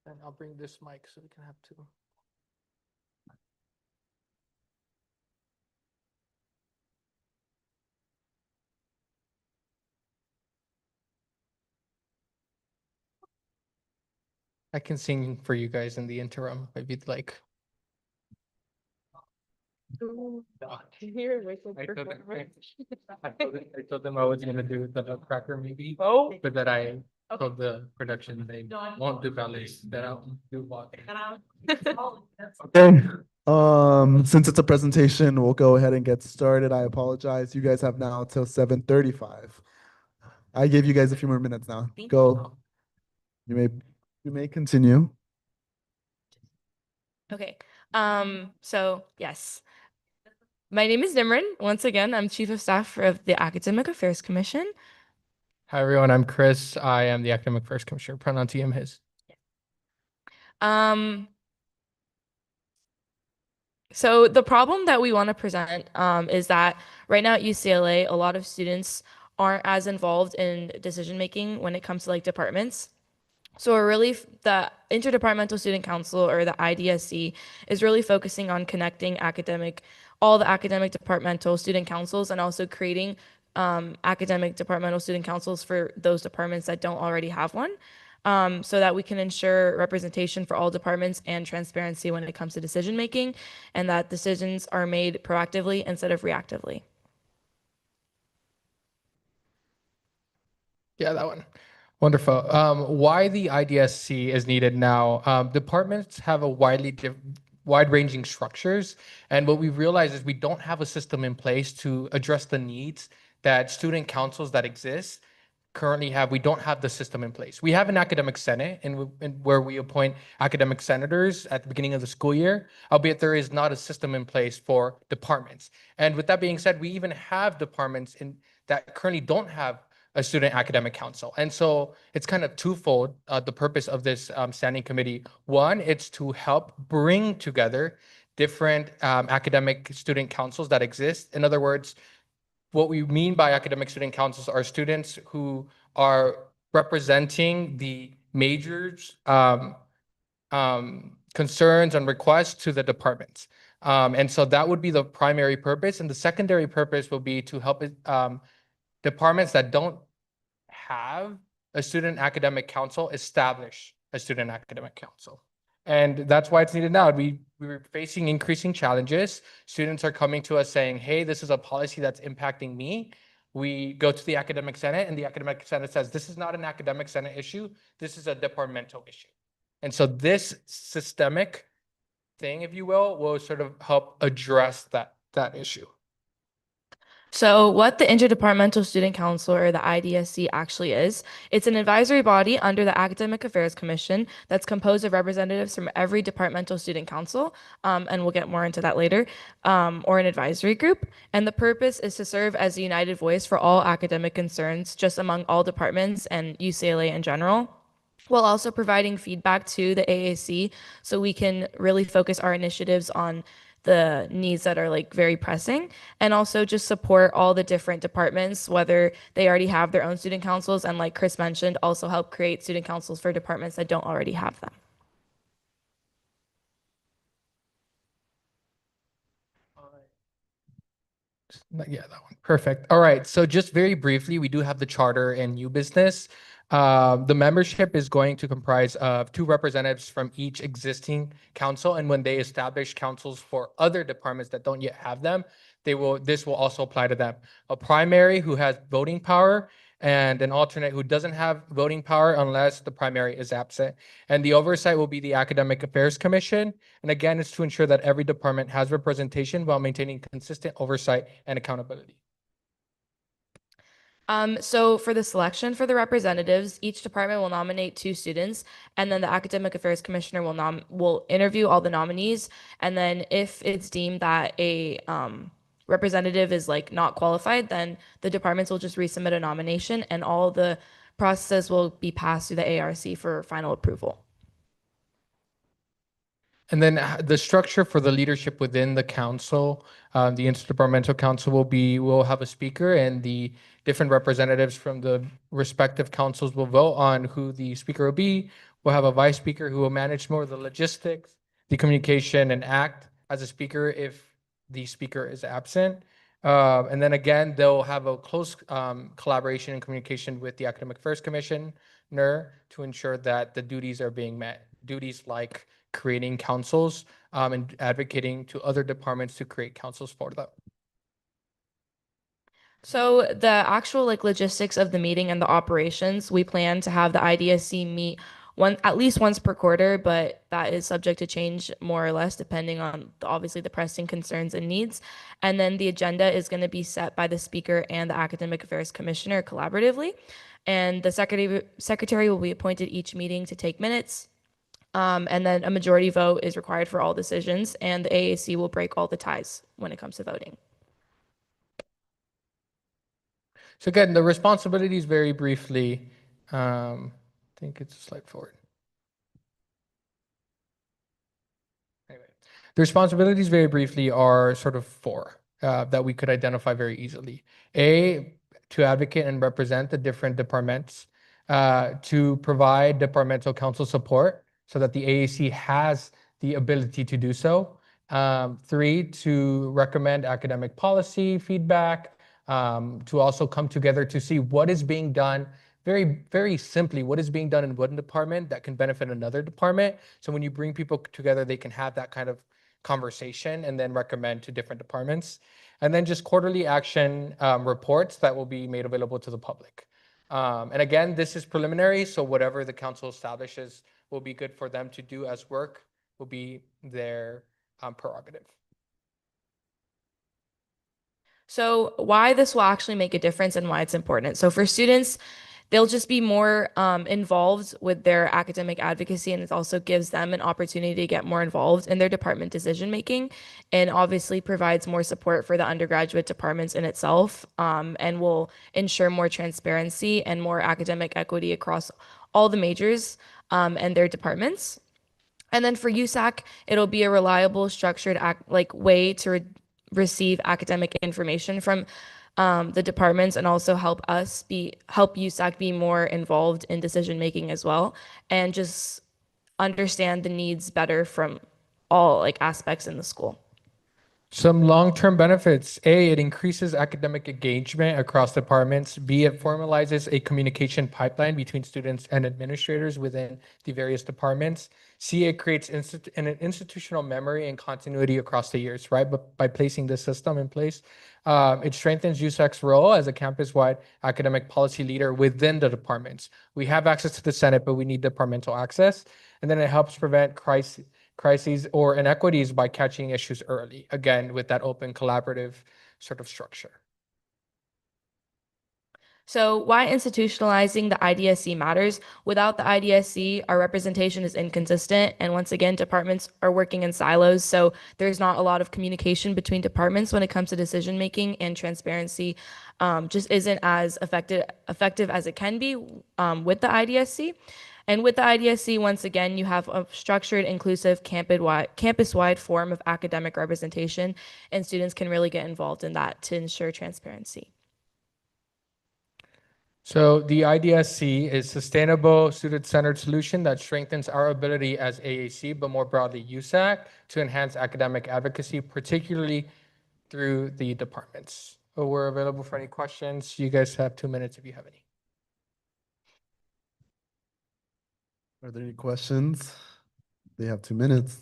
And I'll bring this mic so we can have two. I can sing for you guys in the interim if you'd like. I told them I was gonna do the Nutcracker maybe. Oh, but that I told the production they won't do ballets, that I'll do walking. Okay. Since it's a presentation, we'll go ahead and get started. I apologize. You guys have now till 7:35. I gave you guys a few more minutes now. Go. You may continue. Okay. So yes. My name is Nimrin. Once again, I'm Chief of Staff of the Academic Affairs Commission. Hi everyone, I'm Chris. I am the Academic Affairs Commissioner. Pronouns he, him, his. So the problem that we want to present is that right now at UCLA, a lot of students aren't as involved in decision making when it comes to like departments. So we're really the Interdepartmental Student Council, or the IDSC, is really focusing on connecting all the academic departmental student councils, and also creating academic departmental student councils for those departments that don't already have one, so that we can ensure representation for all departments and transparency when it comes to decision making, and that decisions are made proactively instead of reactively. Yeah, that one. Wonderful. Why the IDSC is needed now? Departments have a wide-ranging structures, and what we've realized is we don't have a system in place to address the needs that student councils that exist currently have. We don't have the system in place. We have an academic senate where we appoint academic senators at the beginning of the school year, albeit there is not a system in place for departments. And with that being said, we even have departments that currently don't have a student academic council. And so it's kind of twofold, the purpose of this standing committee. One, it's to help bring together different academic student councils that exist. In other words, what we mean by academic student councils are students who are representing the majors' concerns and requests to the departments. And so that would be the primary purpose. And the secondary purpose will be to help departments that don't have a student academic council establish a student academic council. And that's why it's needed now. We're facing increasing challenges. Students are coming to us saying, hey, this is a policy that's impacting me. We go to the academic senate, and the academic senate says, this is not an academic senate issue. This is a departmental issue. And so this systemic thing, if you will sort of help address that issue. So what the Interdepartmental Student Council, or the IDSC, actually is, it's an advisory body under the Academic Affairs Commission that's composed of representatives from every departmental student council, and we'll get more into that later, or an advisory group. And the purpose is to serve as a united voice for all academic concerns just among all departments and UCLA in general, while also providing feedback to the AAC so we can really focus our initiatives on the needs that are like very pressing, and also just support all the different departments, whether they already have their own student councils, and like Chris mentioned, also help create student councils for departments that don't already have them. Yeah, that one. Perfect. All right. So just very briefly, we do have the charter and new business. The membership is going to comprise of 2 representatives from each existing council. And when they establish councils for other departments that don't yet have them, this will also apply to them. A primary who has voting power, and an alternate who doesn't have voting power unless the primary is absent. And the oversight will be the Academic Affairs Commission. And again, it's to ensure that every department has representation while maintaining consistent oversight and accountability. So for the selection for the representatives, each department will nominate 2 students, and then the Academic Affairs Commissioner will interview all the nominees. And then if it's deemed that a representative is like not qualified, then the departments will just resubmit a nomination, and all the process will be passed through the ARC for final approval. And then the structure for the leadership within the council, the Interdepartmental Council will have a speaker, and the different representatives from the respective councils will vote on who the speaker will be. We'll have a vice speaker who will manage more of the logistics, the communication, and act as a speaker if the speaker is absent. And then again, they'll have a close collaboration and communication with the Academic Affairs Commissioner to ensure that the duties are being met. Duties like creating councils and advocating to other departments to create councils for them. So the actual like logistics of the meeting and the operations, we plan to have the IDSC meet at least once per quarter, but that is subject to change more or less depending on obviously the pressing concerns and needs. And then the agenda is going to be set by the speaker and the Academic Affairs Commissioner collaboratively. And the secretary will be appointed each meeting to take minutes. And then a majority vote is required for all decisions, and the AAC will break all the ties when it comes to voting. So again, the responsibilities very briefly. I think it's a slide forward. Anyway, the responsibilities very briefly are sort of four that we could identify very easily. A, to advocate and represent the different departments, to provide departmental council support so that the AAC has the ability to do so. Three, to recommend academic policy feedback, to also come together to see what is being done very, very simply, what is being done in one department that can benefit another department. So when you bring people together, they can have that kind of conversation and then recommend to different departments. And then just quarterly action reports that will be made available to the public. And again, this is preliminary, so whatever the council establishes will be good for them to do as work, will be their prerogative. So why this will actually make a difference and why it's important. So for students, they'll just be more involved with their academic advocacy, and it also gives them an opportunity to get more involved in their department decision making, and obviously provides more support for the undergraduate departments in itself, and will ensure more transparency and more academic equity across all the majors and their departments. And then for USAC, it'll be a reliable, structured way to receive academic information from the departments, and also help USAC be more involved in decision making as well, and just understand the needs better from all like aspects in the school. Some long-term benefits. A, it increases academic engagement across departments. B, it formalizes a communication pipeline between students and administrators within the various departments. C, it creates an institutional memory and continuity across the years, right? But by placing this system in place, it strengthens USAC's role as a campus-wide academic policy leader within the departments. We have access to the Senate, but we need departmental access. And then it helps prevent crises or inequities by catching issues early, again, with that open collaborative sort of structure. So why institutionalizing the IDSC matters? Without the IDSC, our representation is inconsistent. And once again, departments are working in silos. So there's not a lot of communication between departments when it comes to decision making, and transparency just isn't as effective as it can be with the IDSC. And with the IDSC, once again, you have a structured, inclusive, campus-wide form of academic representation, and students can really get involved in that to ensure transparency. So the IDSC is sustainable, student-centered solution that strengthens our ability as AAC, but more broadly USAC, to enhance academic advocacy, particularly through the departments. So we're available for any questions. You guys have 2 minutes if you have any. Are there any questions? They have 2 minutes.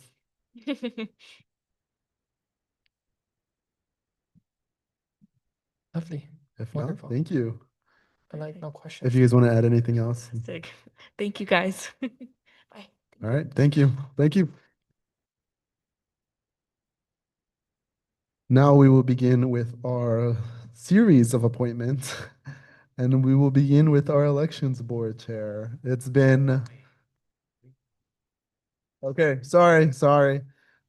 Lovely. If Wonderful. not, thank you. I like no questions. If you guys want to add anything else. Fantastic. Thank you, guys. Bye. All right. Thank you. Thank you. Now we will begin with our series of appointments, and we will begin with our elections board chair. It's been, okay, sorry.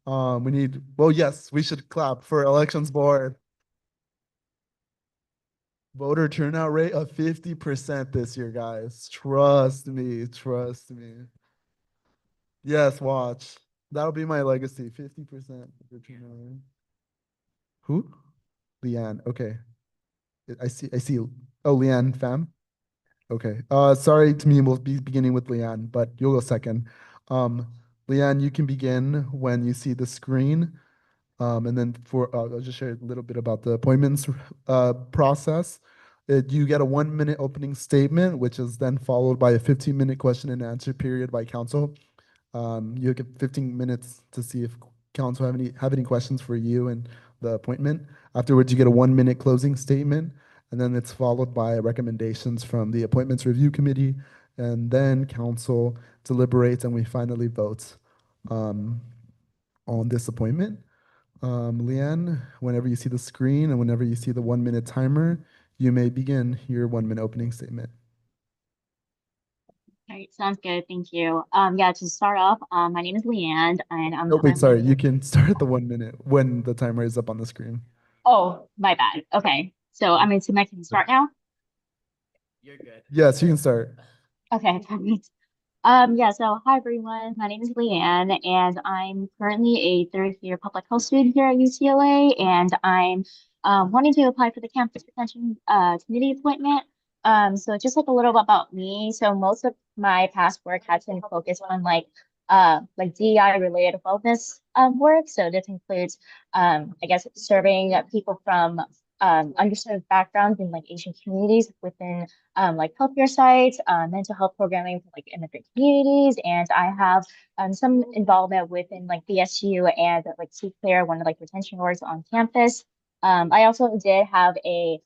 Yes, we should clap for elections board. Voter turnout rate of 50% this year, guys. Trust me. Yes, watch. That'll be my legacy. 50% voter turnout rate. Who? Leanne. Okay. I see. Oh, Leanne Pham. Okay. Sorry to me, we'll be beginning with Leanne, but you'll go second. Um, Leanne, you can begin when you see the screen. And then I'll just share a little bit about the appointments process. You get a 1 minute opening statement, which is then followed by a 15-minute question and answer period by council. You get 15 minutes to see if council have any questions for you and the appointment. Afterwards, you get a 1 minute closing statement, and then it's followed by recommendations from the appointments review committee, and then council deliberates, and we finally vote um, on this appointment. Leanne, whenever you see the screen and whenever you see the 1 minute timer, you may begin your 1 minute opening statement. All right, sounds good. Thank you. Yeah, to start off, my name is Leanne, and Oh, wait, sorry. You can start at the 1 minute when the timer is up on the screen. Oh, my bad. Okay, so I mean, I can start now. You're good. Yes, you can start. Okay, perfect. Yeah, so hi everyone. My name is Leanne, and I'm currently a third year public health student here at UCLA, and I'm wanting to apply for the campus retention committee appointment. So just like a little bit about me. So most of my past work has been focused on like DEI related wellness work. So this includes I guess serving people from underserved backgrounds in like Asian communities within like healthcare sites, mental health programming for like immigrant communities, and I have some involvement within like BSU and like CClear, one of like retention orgs on campus. I also did have a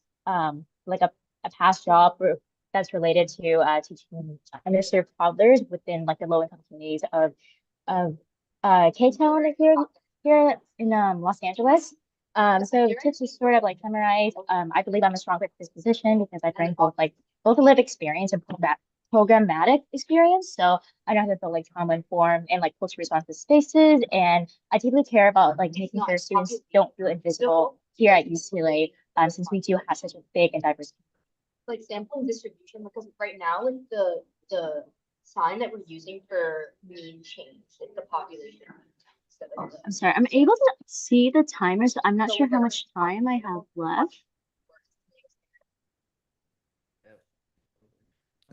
like a past job that's related to teaching underserved toddlers within like the low income communities of K-Town here in Los Angeles. So to just sort of like summarize, I believe I'm a strong fit for this position because I bring both a lived experience and programmatic experience. So I know how to build like trauma informed and like culture responsive spaces. And I deeply care about like making sure students don't feel invisible here at UCLA, since we do have such a big and diverse. Like sampling distribution, because right now like the sign that we're using for mean change, like the population. I'm sorry, I'm able to see the timer, so I'm not sure how much time I have left.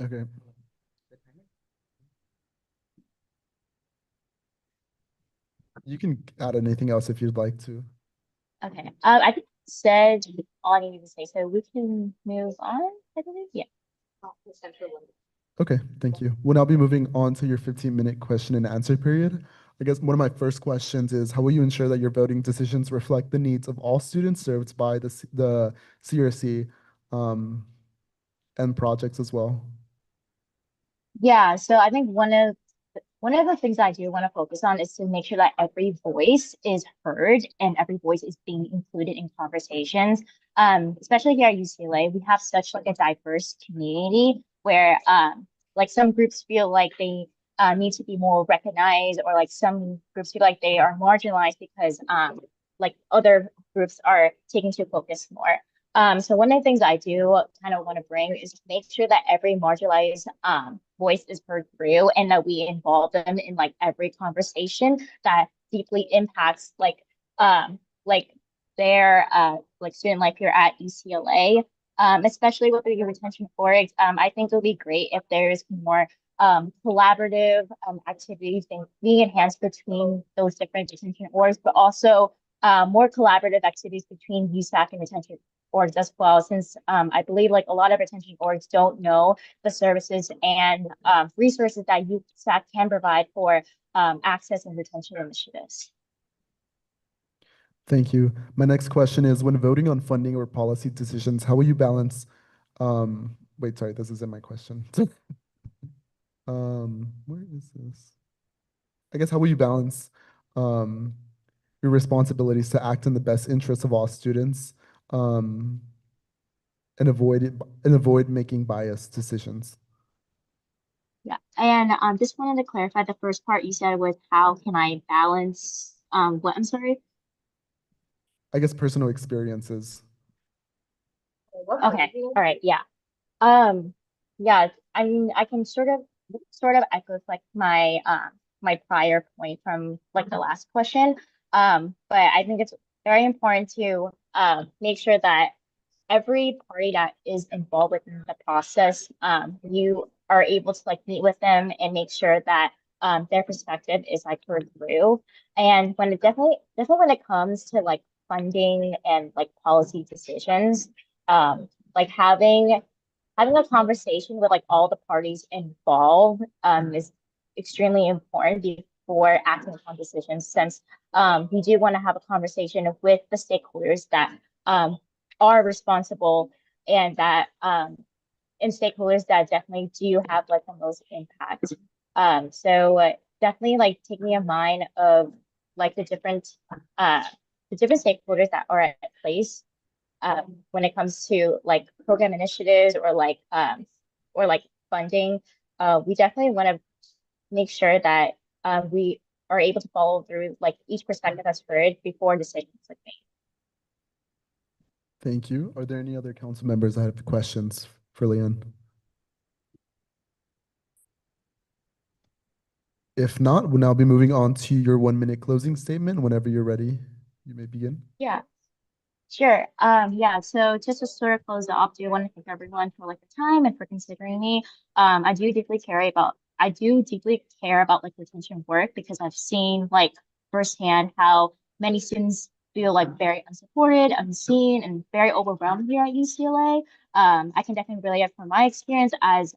Okay. You can add anything else if you'd like to. Okay. I think I said all I needed to say, so we can move on, I believe. Yeah. Okay, thank you. We'll now be moving on to your 15-minute question and answer period. I guess one of my first questions is, how will you ensure that your voting decisions reflect the needs of all students served by the CRC and projects as well? Yeah, so I think one of the things I do want to focus on is to make sure that every voice is heard and every voice is being included in conversations. Especially here at UCLA, we have such like a diverse community where like some groups feel like they need to be more recognized, or like some groups feel like they are marginalized because like other groups are taking to focus more. So one of the things I do kind of want to bring is to make sure that every marginalized voice is heard through, and that we involve them in like every conversation that deeply impacts like their like student life here at UCLA. Especially with the retention orgs. I think it'll be great if there's more collaborative activities being enhanced between those different retention orgs, but also more collaborative activities between USAC and retention orgs as well, since I believe like a lot of retention orgs don't know the services and resources that USAC can provide for access and retention initiatives. Thank you. My next question is, when voting on funding or policy decisions, how will you balance, wait, sorry, this isn't my question. Where is this? I guess, how will you balance um, your responsibilities to act in the best interest of all students um, and avoid making biased decisions? Yeah, and just wanted to clarify the first part you said was how can I balance what, I'm sorry? I guess personal experiences. Okay, all right, yeah. Um, yeah, I mean, I can sort of echo like my prior point from like the last question. But I think it's very important to make sure that every party that is involved within the process, you are able to like meet with them and make sure that their perspective is like heard through. And when it definitely when it comes to like funding and like policy decisions, like having a conversation with like all the parties involved is extremely important before acting upon decisions, since we do want to have a conversation with the stakeholders that are responsible and that and stakeholders that definitely do have like the most impact. So definitely like taking in mind of like the different stakeholders that are at place when it comes to like program initiatives or like funding. We definitely want to make sure that we are able to follow through like each perspective that's heard before decisions are made. Thank you. Are there any other council members that have questions for Leanne? If not, we'll now be moving on to your 1 minute closing statement. Whenever you're ready, you may begin. Yeah. Sure. Yeah, so just to sort of close off, do want to thank everyone for like the time and for considering me. I do deeply care about like retention work because I've seen like firsthand how many students feel like very unsupported, unseen, and very overwhelmed here at UCLA. I can definitely relate from my experience as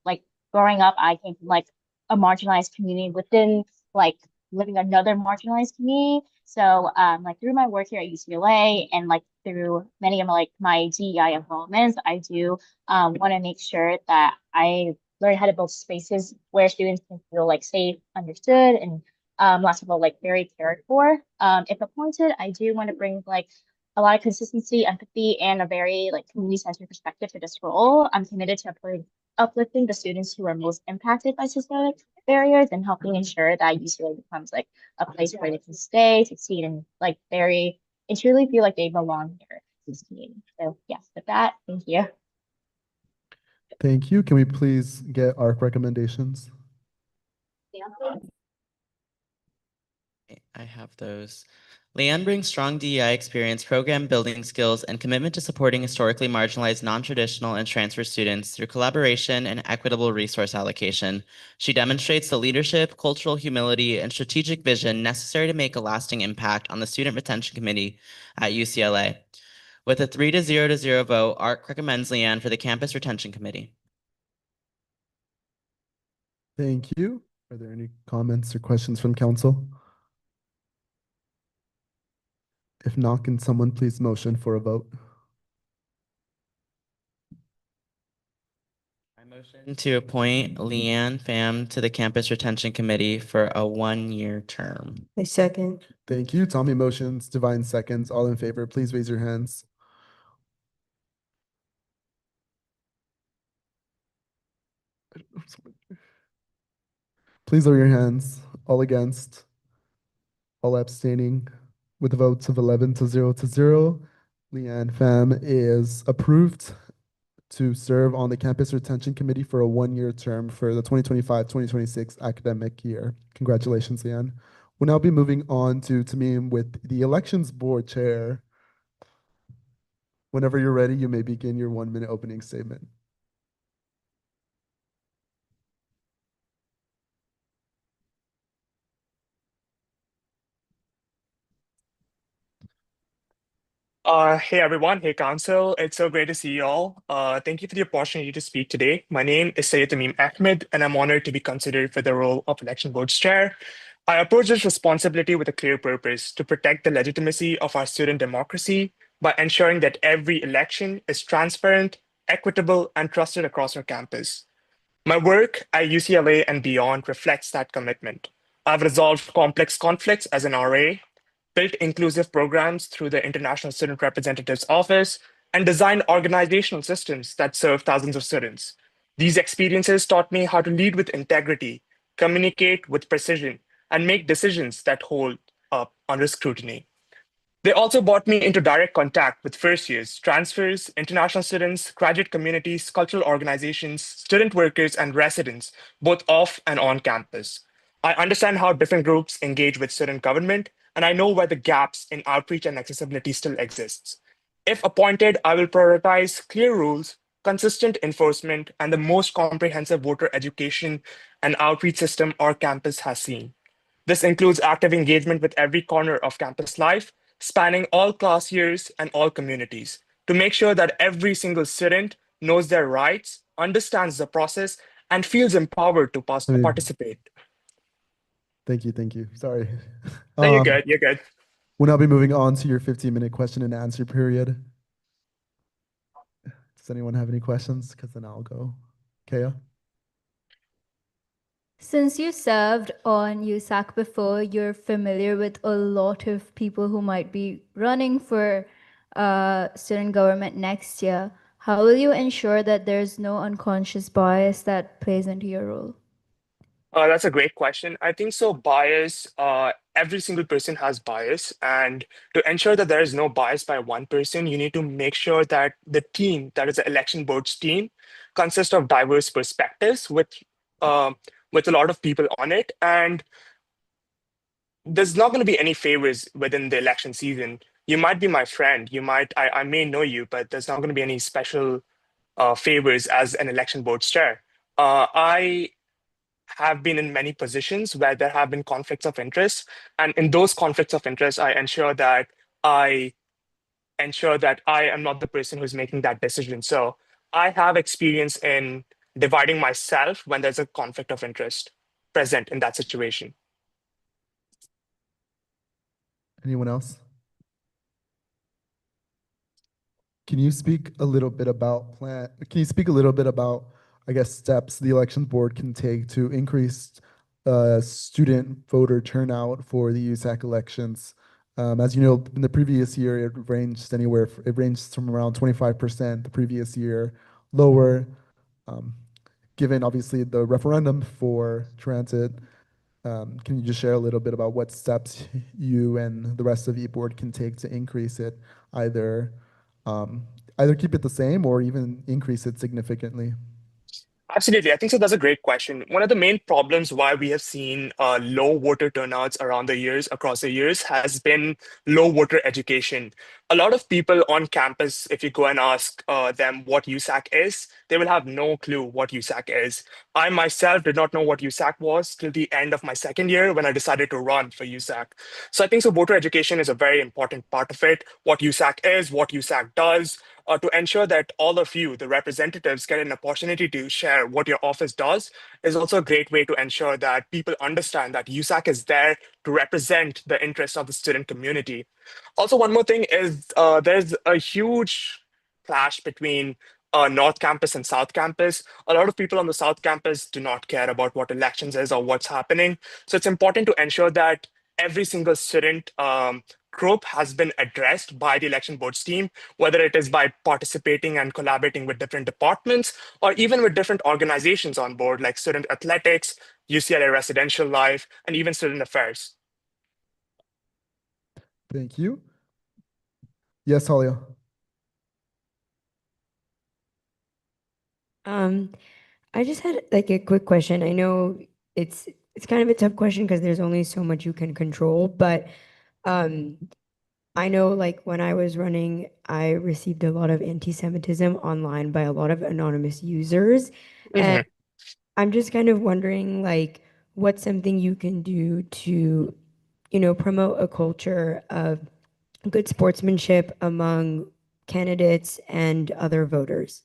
like growing up, I came from like a marginalized community within like living another marginalized community. So like through my work here at UCLA and like through many of my DEI involvements, I do want to make sure that I learn how to build spaces where students can feel like safe, understood, and last of all, like very cared for. If appointed, I do want to bring like a lot of consistency, empathy, and a very like community-centered perspective to this role. I'm committed to uplifting the students who are most impacted by systemic barriers and helping ensure that UCLA becomes like a place where they can stay, succeed, and like and truly feel like they belong here in this community. So yes, with that, thank you. Thank you. Can we please get ARC recommendations? I have those. Leanne brings strong DEI experience, program building skills, and commitment to supporting historically marginalized, non-traditional, and transfer students through collaboration and equitable resource allocation. She demonstrates the leadership, cultural humility, and strategic vision necessary to make a lasting impact on the Student Retention Committee at UCLA. With a 3-0 vote, ARC recommends Leanne for the Campus Retention Committee. Thank you. Are there any comments or questions from council? If not, can someone please motion for a vote? I motion to appoint Leanne Pham to the Campus Retention Committee for a 1-year term. I second. Thank you. Tommy motions, Divine seconds. All in favor, please raise your hands. Please lower your hands. All against. All abstaining. With votes of 11 to 0, Leanne Pham is approved to serve on the Campus Retention Committee for a 1-year term for the 2025-2026 academic year. Congratulations, Leanne. We'll now be moving on to Tamim with the Elections Board Chair. Whenever you're ready, you may begin your 1-minute opening statement. Hey everyone, hey council. It's so great to see you all. Thank you for the opportunity to speak today. My name is Syed Tamim Ahmed, and I'm honored to be considered for the role of Election Board's Chair. I approach this responsibility with a clear purpose: to protect the legitimacy of our student democracy by ensuring that every election is transparent, equitable, and trusted across our campus. My work at UCLA and beyond reflects that commitment. I've resolved complex conflicts as an RA, built inclusive programs through the International Student Representative's Office, and designed organizational systems that serve thousands of students. These experiences taught me how to lead with integrity, communicate with precision, and make decisions that hold up under scrutiny. They also brought me into direct contact with first years, transfers, international students, graduate communities, cultural organizations, student workers, and residents, both off and on campus. I understand how different groups engage with student government, and I know where the gaps in outreach and accessibility still exists. If appointed, I will prioritize clear rules, consistent enforcement, and the most comprehensive voter education and outreach system our campus has seen. This includes active engagement with every corner of campus life, spanning all class years and all communities, to make sure that every single student knows their rights, understands the process, and feels empowered to I mean, participate. thank you, thank you. Sorry. No, you're good. You're good. We'll now be moving on to your 15-minute question and answer period. Does anyone have any questions? Because then I'll go. Kaya? Since you served on USAC before, you're familiar with a lot of people who might be running for student government next year. How will you ensure that there's no unconscious bias that plays into your role? That's a great question. I think so. Bias, every single person has bias. And to ensure that there is no bias by one person, you need to make sure that the team, that is the election board's team, consists of diverse perspectives with a lot of people on it. And there's not going to be any favors within the election season. You might be my friend. I may know you, but there's not going to be any special favors as an election board chair. I have been in many positions where there have been conflicts of interest. And in those conflicts of interest, I ensure that I am not the person who's making that decision. So I have experience in dividing myself when there's a conflict of interest present in that situation. Anyone else? Can you speak a little bit about I guess, steps the election board can take to increase student voter turnout for the USAC elections? As you know, in the previous year, it ranged from around 25% the previous year, lower, given obviously the referendum for transit. Can you just share a little bit about what steps you and the rest of the board can take to increase it, either keep it the same or even increase it significantly? Absolutely. I think so. That's a great question. One of the main problems why we have seen low voter turnouts across the years, has been low voter education. A lot of people on campus, if you go and ask them what USAC is, they will have no clue what USAC is. I myself did not know what USAC was till the end of my second year when I decided to run for USAC. So I think so. Voter education is a very important part of it. What USAC is, what USAC does, to ensure that all of you, the representatives, get an opportunity to share what your office does, is also a great way to ensure that people understand that USAC is there to represent the interests of the student community. Also, one more thing is there's a huge clash between North Campus and South Campus. A lot of people on the South Campus do not care about what elections is or what's happening. So it's important to ensure that every single student group has been addressed by the election board's team, whether it is by participating and collaborating with different departments or even with different organizations on board, like student athletics, UCLA residential life, and even student affairs. Thank you. Yes, Halia. I just had like a quick question. I know it's kind of a tough question because there's only so much you can control, but I know like when I was running, I received a lot of anti-Semitism online by a lot of anonymous users. And I'm just kind of wondering like what's something you can do to, promote a culture of good sportsmanship among candidates and other voters.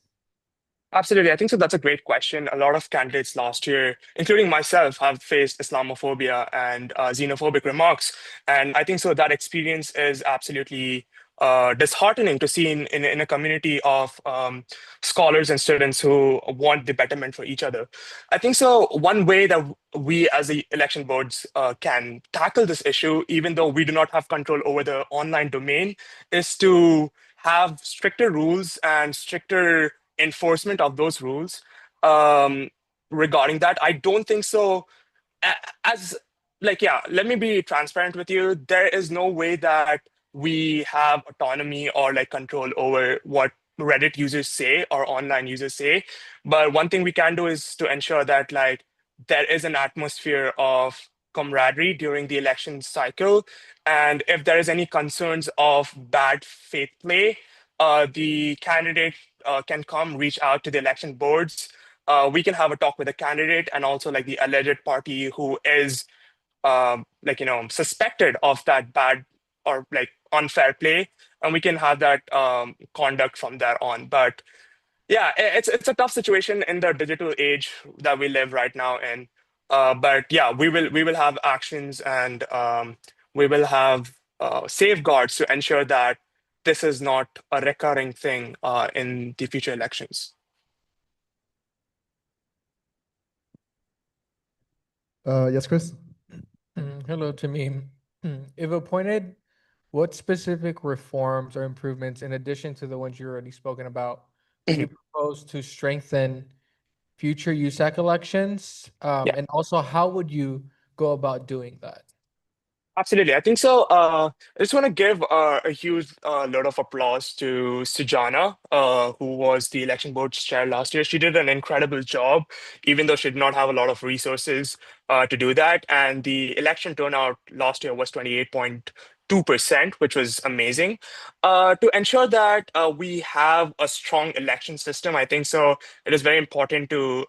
Absolutely. I think so. That's a great question. A lot of candidates last year, including myself, have faced Islamophobia and xenophobic remarks. And I think so that experience is absolutely disheartening to see in a community of scholars and students who want the betterment for each other. I think so. One way that we as the election boards can tackle this issue, even though we do not have control over the online domain, is to have stricter rules and stricter enforcement of those rules regarding that. I don't think so. As like, yeah, let me be transparent with you. There is no way that we have autonomy or like control over what Reddit users say or online users say. But one thing we can do is to ensure that like there is an atmosphere of camaraderie during the election cycle. And if there is any concerns of bad faith play, the candidate can come reach out to the election boards. We can have a talk with the candidate and also like the alleged party who is suspected of that bad or like unfair play, and we can have that conduct from there on. But yeah, it's a tough situation in the digital age that we live right now in. But yeah, we will have actions and we will have safeguards to ensure that this is not a recurring thing in the future elections. Yes, Chris? Hello, Tamim. If appointed, what specific reforms or improvements, in addition to the ones you already spoken about, would you propose to strengthen future USAC elections? Yeah. And also, how would you go about doing that? Absolutely. I think so. I just want to give a huge load of applause to Sujana, who was the election board's chair last year. She did an incredible job, even though she did not have a lot of resources to do that. And the election turnout last year was 28.2%, which was amazing. To ensure that we have a strong election system, I think so. It is very important to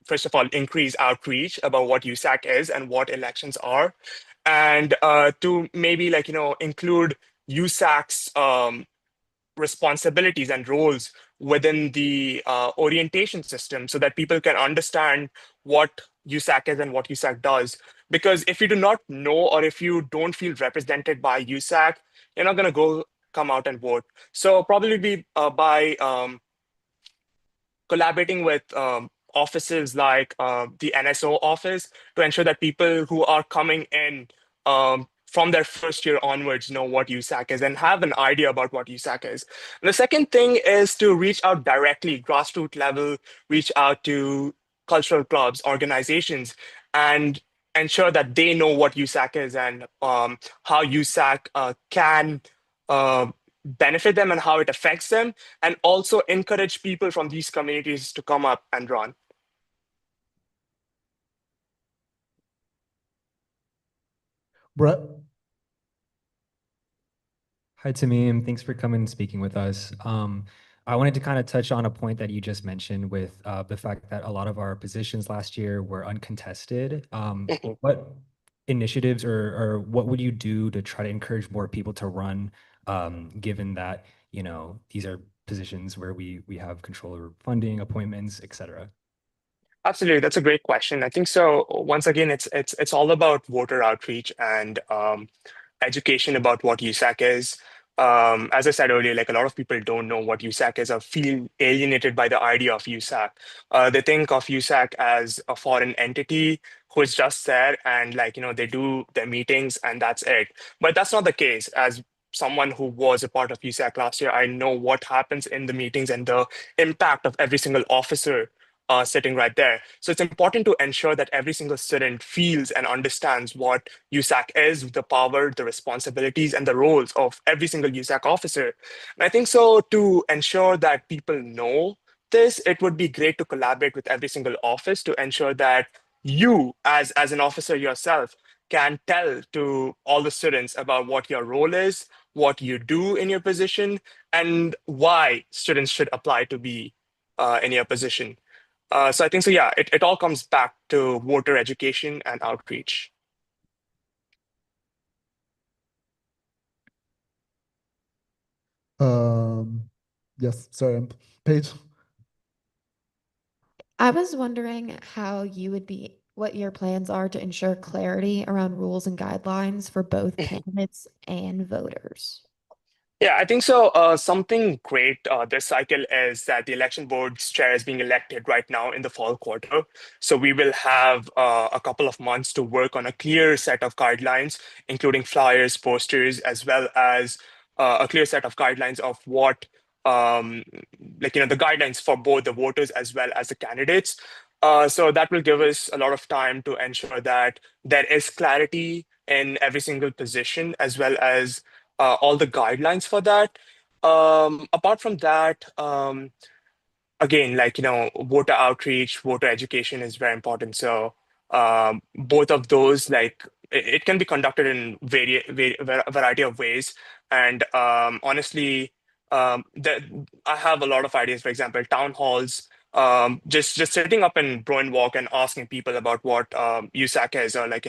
first of all, increase outreach about what USAC is and what elections are, and to maybe include USAC's responsibilities and roles within the orientation system so that people can understand what USAC is and what USAC does. Because if you do not know or if you don't feel represented by USAC, you're not going to go come out and vote. So probably be by collaborating with offices like the NSO office to ensure that people who are coming in from their first year onwards know what USAC is and have an idea about what USAC is. And the second thing is to reach out directly, grassroots level, reach out to cultural clubs, organizations, and ensure that they know what USAC is and how USAC can benefit them and how it affects them, and also encourage people from these communities to come up and run. Brett? Hi, Tamim. Thanks for coming and speaking with us. I wanted to kind of touch on a point that you just mentioned with the fact that a lot of our positions last year were uncontested. What initiatives or what would you do to try to encourage more people to run, given that, these are positions where we have control over funding, appointments, et cetera? Absolutely, that's a great question. I think so. Once again, it's all about voter outreach and education about what USAC is. As I said earlier, like a lot of people don't know what USAC is or feel alienated by the idea of USAC. They think of USAC as a foreign entity who is just there and they do their meetings and that's it. But that's not the case. As someone who was a part of USAC last year, I know what happens in the meetings and the impact of every single officer sitting right there. So it's important to ensure that every single student feels and understands what USAC is, the power, the responsibilities, and the roles of every single USAC officer. And I think so to ensure that people know this, it would be great to collaborate with every single office to ensure that you, as an officer yourself, can tell to all the students about what your role is, what you do in your position, and why students should apply to be in your position. So I think so, yeah, it all comes back to voter education and outreach. Yes, sorry, Paige. I was wondering what your plans are to ensure clarity around rules and guidelines for both candidates and voters. Yeah, I think so. Something great this cycle is that the election board's chair is being elected right now in the fall quarter. So we will have a couple of months to work on a clear set of guidelines, including flyers, posters, as well as a clear set of guidelines of what, the guidelines for both the voters as well as the candidates. So that will give us a lot of time to ensure that there is clarity in every single position, as well as all the guidelines for that. Apart from that, again, voter outreach, voter education is very important. So both of those, it can be conducted in a variety of ways. And honestly, that I have a lot of ideas. For example, town halls, just sitting up in Bruin Walk and asking people about what USAC is, or like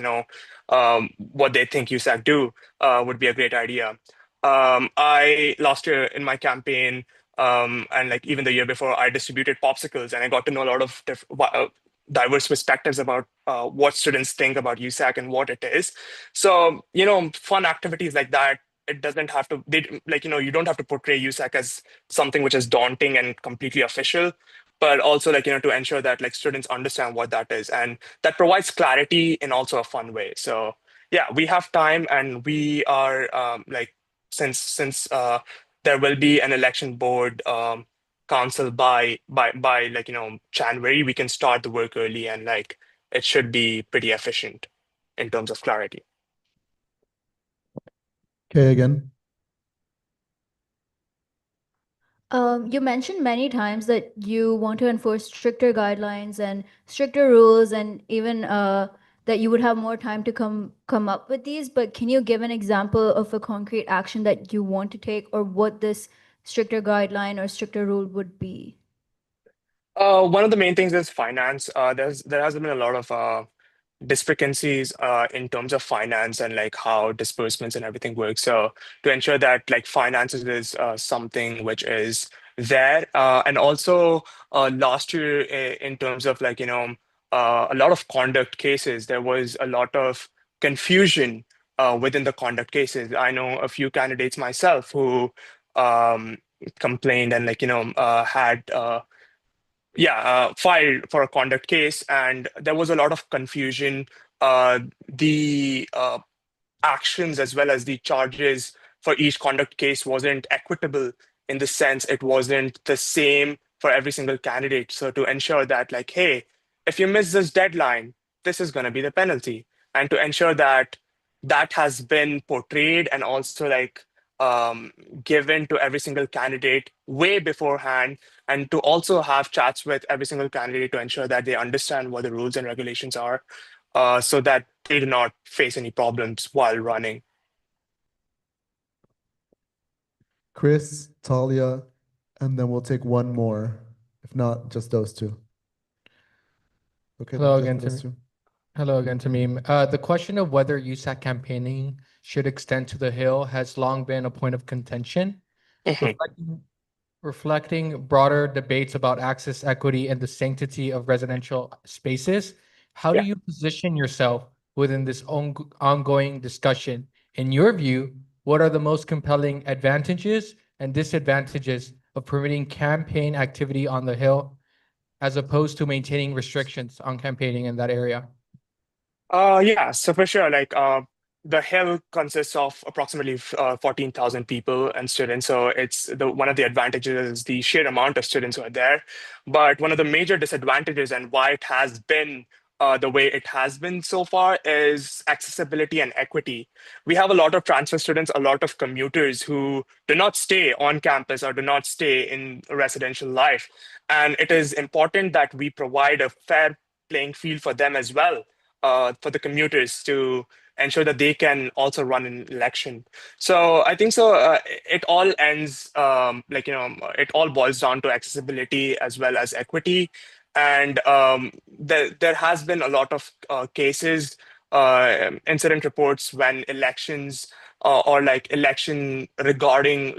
what they think USAC do would be a great idea. I last year in my campaign, and like even the year before, I distributed popsicles, and I got to know a lot of diverse perspectives about what students think about USAC and what it is. So, fun activities like that. It doesn't have to, you don't have to portray USAC as something which is daunting and completely official, but also to ensure that like students understand what that is, and that provides clarity in also a fun way. So yeah, we have time, and we are since there will be an election board council by January, we can start the work early, and like it should be pretty efficient in terms of clarity. Okay, again. You mentioned many times that you want to enforce stricter guidelines and stricter rules, and even that you would have more time to come up with these. But can you give an example of a concrete action that you want to take, or what this stricter guideline or stricter rule would be? One of the main things is finance. There has been a lot of discrepancies in terms of finance and like how disbursements and everything works. So to ensure that like finances is something which is there, and also last year in terms of a lot of conduct cases, there was a lot of confusion within the conduct cases. I know a few candidates myself who complained and had filed for a conduct case, and there was a lot of confusion. The actions as well as the charges for each conduct case wasn't equitable, in the sense it wasn't the same for every single candidate. So to ensure that, like, hey, if you miss this deadline, this is going to be the penalty, and to ensure that that has been portrayed and also um, given to every single candidate way beforehand, and to also have chats with every single candidate to ensure that they understand what the rules and regulations are, so that they do not face any problems while running. Chris, Talia, and then we'll take one more. If not, just those two. Okay, Hello then again, just those Tim. two. Hello again, Tamim. The question of whether USAC campaigning should extend to the Hill has long been a point of contention. Reflecting broader debates about access, equity, and the sanctity of residential spaces, how do Yeah. you position yourself within this ongoing discussion? In your view, what are the most compelling advantages and disadvantages of permitting campaign activity on the Hill as opposed to maintaining restrictions on campaigning in that area? Yeah, so for sure, the Hill consists of approximately 14,000 people and students. So it's one of the advantages is the sheer amount of students who are there. But one of the major disadvantages and why it has been the way it has been so far is accessibility and equity. We have a lot of transfer students, a lot of commuters who do not stay on campus or do not stay in residential life. And it is important that we provide a fair playing field for them as well, for the commuters, to ensure that they can also run an election. So I think so. It all ends, it all boils down to accessibility as well as equity. And there has been a lot of cases, incident reports when elections or like election regarding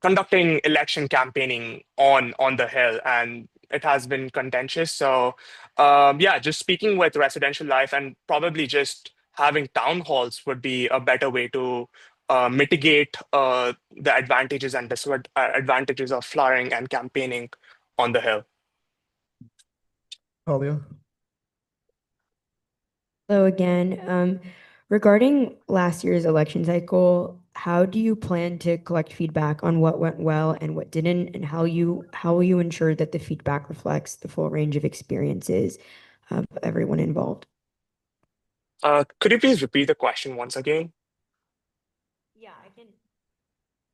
conducting election campaigning on the Hill, and it has been contentious. So yeah, just speaking with residential life and probably just having town halls would be a better way to mitigate the advantages and disadvantages of flowering and campaigning on the Hill. Talia? Hello again. Regarding last year's election cycle, how do you plan to collect feedback on what went well and what didn't, and how will you ensure that the feedback reflects the full range of experiences of everyone involved? Could you please repeat the question once again? Yeah,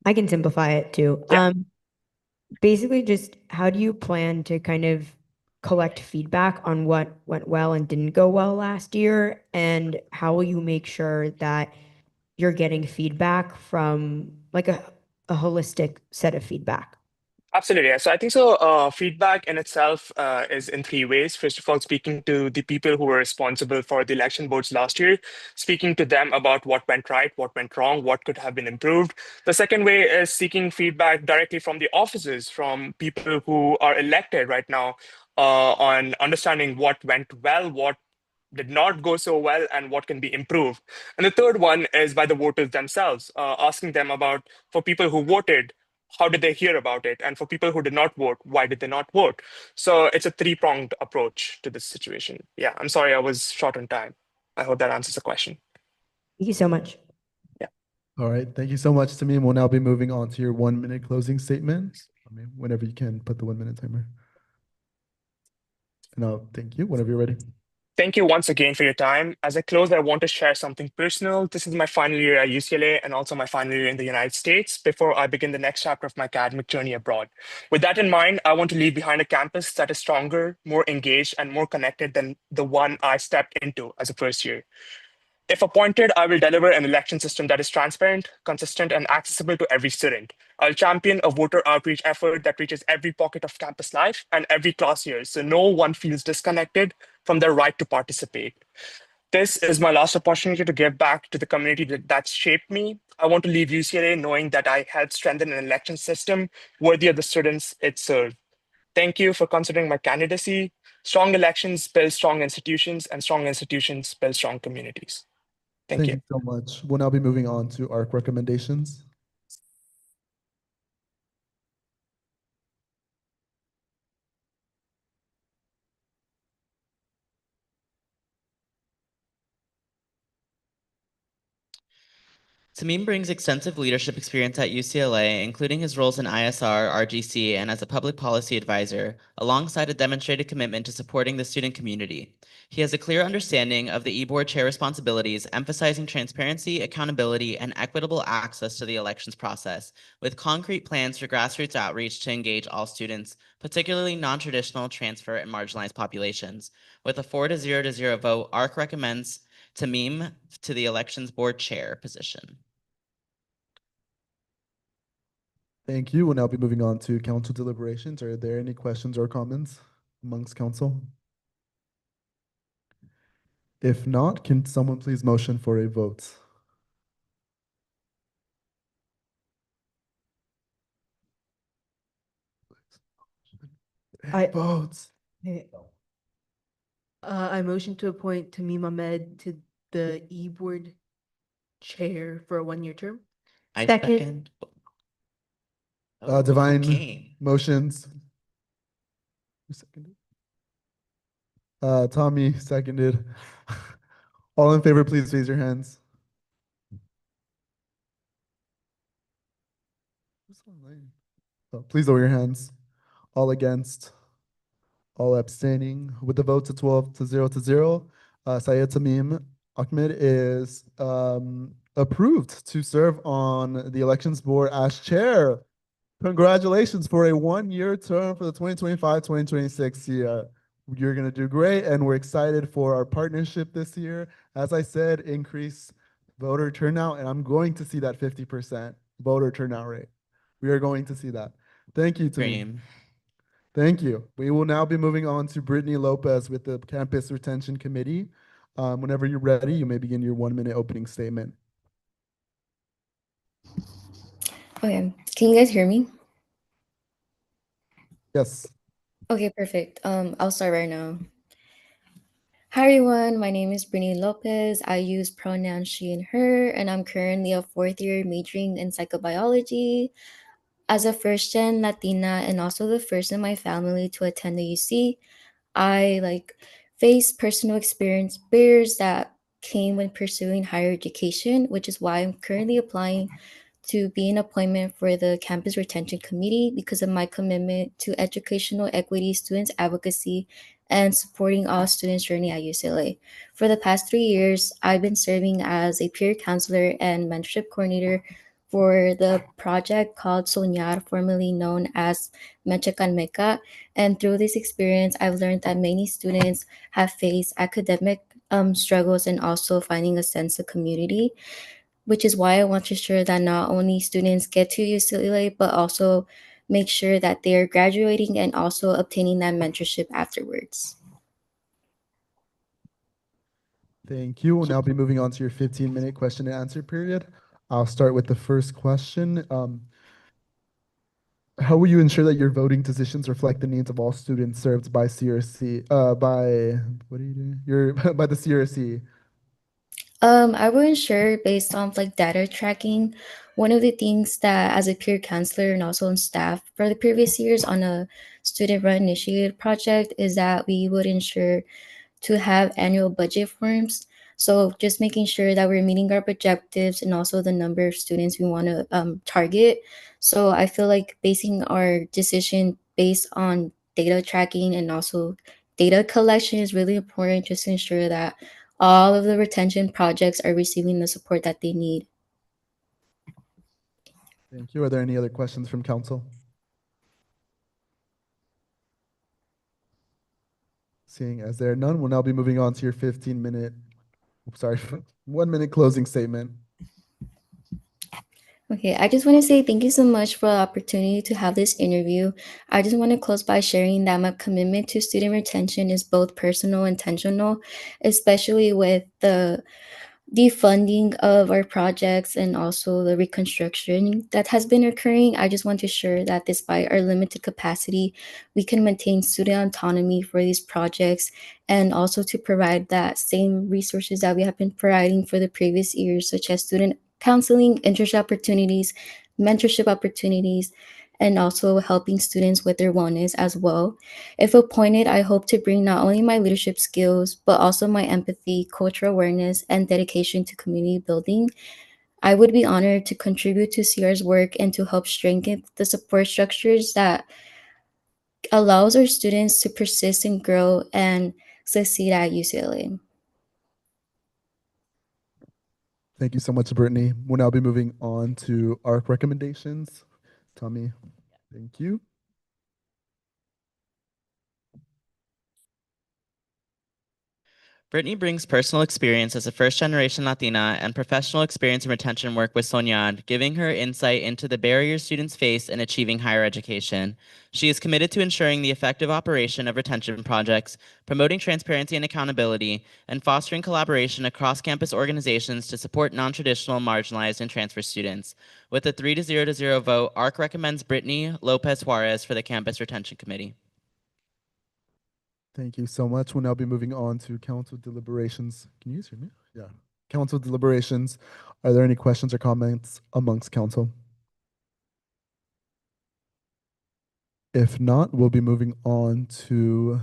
I can simplify it too. Yeah. Basically, just how do you plan to kind of collect feedback on what went well and didn't go well last year, and how will you make sure that you're getting feedback from like a holistic set of feedback? Absolutely. Yeah. So I think so. Feedback in itself is in three ways. First of all, speaking to the people who were responsible for the election boards last year, speaking to them about what went right, what went wrong, what could have been improved. The second way is seeking feedback directly from the offices, from people who are elected right now, on understanding what went well, what did not go so well, and what can be improved. And the third one is by the voters themselves, asking them about, for people who voted, how did they hear about it? And for people who did not vote, why did they not vote? So it's a three-pronged approach to this situation. Yeah, I'm sorry I was short on time. I hope that answers the question. Thank you so much. Yeah. All right, thank you so much, Tamim. We'll now be moving on to your 1 minute closing statement. I mean, whenever you can, put the 1 minute timer. No, thank you. Whenever you're ready. Thank you once again for your time. As I close, I want to share something personal. This is my final year at UCLA and also my final year in the United States before I begin the next chapter of my academic journey abroad. With that in mind, I want to leave behind a campus that is stronger, more engaged, and more connected than the one I stepped into as a first year. If appointed, I will deliver an election system that is transparent, consistent, and accessible to every student. I'll champion a voter outreach effort that reaches every pocket of campus life and every class year, so no one feels disconnected from their right to participate. This is my last opportunity to give back to the community that's shaped me. I want to leave UCLA knowing that I helped strengthen an election system worthy of the students it served. Thank you for considering my candidacy. Strong elections build strong institutions, and strong institutions build strong communities. Thank Thank you. you so much. We'll now be moving on to ARC recommendations. Tamim brings extensive leadership experience at UCLA, including his roles in ISR, RGC, and as a public policy advisor, alongside a demonstrated commitment to supporting the student community. He has a clear understanding of the e-board chair responsibilities, emphasizing transparency, accountability, and equitable access to the elections process, with concrete plans for grassroots outreach to engage all students, particularly non-traditional, transfer, and marginalized populations. With a 4-0 vote, ARC recommends Tamim to the elections board chair position. Thank you. We'll now be moving on to council deliberations. Are there any questions or comments amongst council? If not, can someone please motion for a vote? Votes. I motion to appoint Tamim Ahmed to the e-board chair for a 1-year term. I Second. second. Oh, Divine okay. motions. Who seconded? Tommy seconded. All in favor, please raise your hands. Please lower your hands. All against. All abstaining. With the votes of 12-0, Syed Tamim Ahmed is approved to serve on the elections board as chair. Congratulations for a 1-year term for the 2025-2026 year. You're going to do great, and we're excited for our partnership this year. As I said, increase voter turnout, and I'm going to see that 50% voter turnout rate. We are going to see that. Thank you, Tamim. Graham. Thank you. We will now be moving on to Brittany Lopez with the Campus Retention Committee. Whenever you're ready, you may begin your 1-minute opening statement. Okay, can you guys hear me? Yes. Okay, perfect. I'll start right now. Hi everyone, my name is Brittany Lopez. I use pronouns she and her, and I'm currently a 4th-year majoring in psychobiology. As a first-gen Latina and also the first in my family to attend the UC, I faced personal experience barriers that came when pursuing higher education, which is why I'm currently applying to be an appointment for the Campus Retention Committee because of my commitment to educational equity, students advocacy, and supporting all students' journey at UCLA. For the past 3 years, I've been serving as a peer counselor and mentorship coordinator for the project called Soñar, formerly known as Mecha con Meca. And through this experience, I've learned that many students have faced academic struggles and also finding a sense of community. which is why I want to ensure that not only students get to UCLA, but also make sure that they are graduating and also obtaining that mentorship afterwards. Thank you. We'll now be moving on to your 15-minute question and answer period. I'll start with the first question. How will you ensure that your voting decisions reflect the needs of all students served by CRC, what are you doing? By the CRC? I will ensure based on like data tracking, one of the things that as a peer counselor and also on staff for the previous years on a student run initiated project is that we would ensure to have annual budget forms. So just making sure that we're meeting our objectives and also the number of students we want to target. So I feel like basing our decision based on data tracking and also data collection is really important just to ensure that all of the retention projects are receiving the support that they need. Thank you. Are there any other questions from council? Seeing as there are none, we'll now be moving on to your 15-minute, sorry, 1-minute closing statement. Okay, I just want to say thank you so much for the opportunity to have this interview. I just want to close by sharing that my commitment to student retention is both personal and intentional, especially with the defunding of our projects and also the reconstruction that has been occurring. I just want to ensure that despite our limited capacity, we can maintain student autonomy for these projects and also to provide that same resources that we have been providing for the previous years, such as student counseling, internship opportunities, mentorship opportunities, and also helping students with their wellness as well. If appointed, I hope to bring not only my leadership skills, but also my empathy, cultural awareness, and dedication to community building. I would be honored to contribute to CR's work and to help strengthen the support structures that allows our students to persist and grow and succeed at UCLA. Thank you so much, Brittany. We'll now be moving on to ARC recommendations. Tommy, thank you. Brittany brings personal experience as a first-generation Latina and professional experience in retention work with Soñad, giving her insight into the barriers students face in achieving higher education. She is committed to ensuring the effective operation of retention projects, promoting transparency and accountability, and fostering collaboration across campus organizations to support non-traditional, marginalized, and transfer students. With a 3-0 vote, ARC recommends Brittany Lopez Juarez for the Campus Retention Committee. Thank you so much. We'll now be moving on to council deliberations. Can you guys hear me? Yeah. Council deliberations. Are there any questions or comments amongst council? If not, we'll be moving on to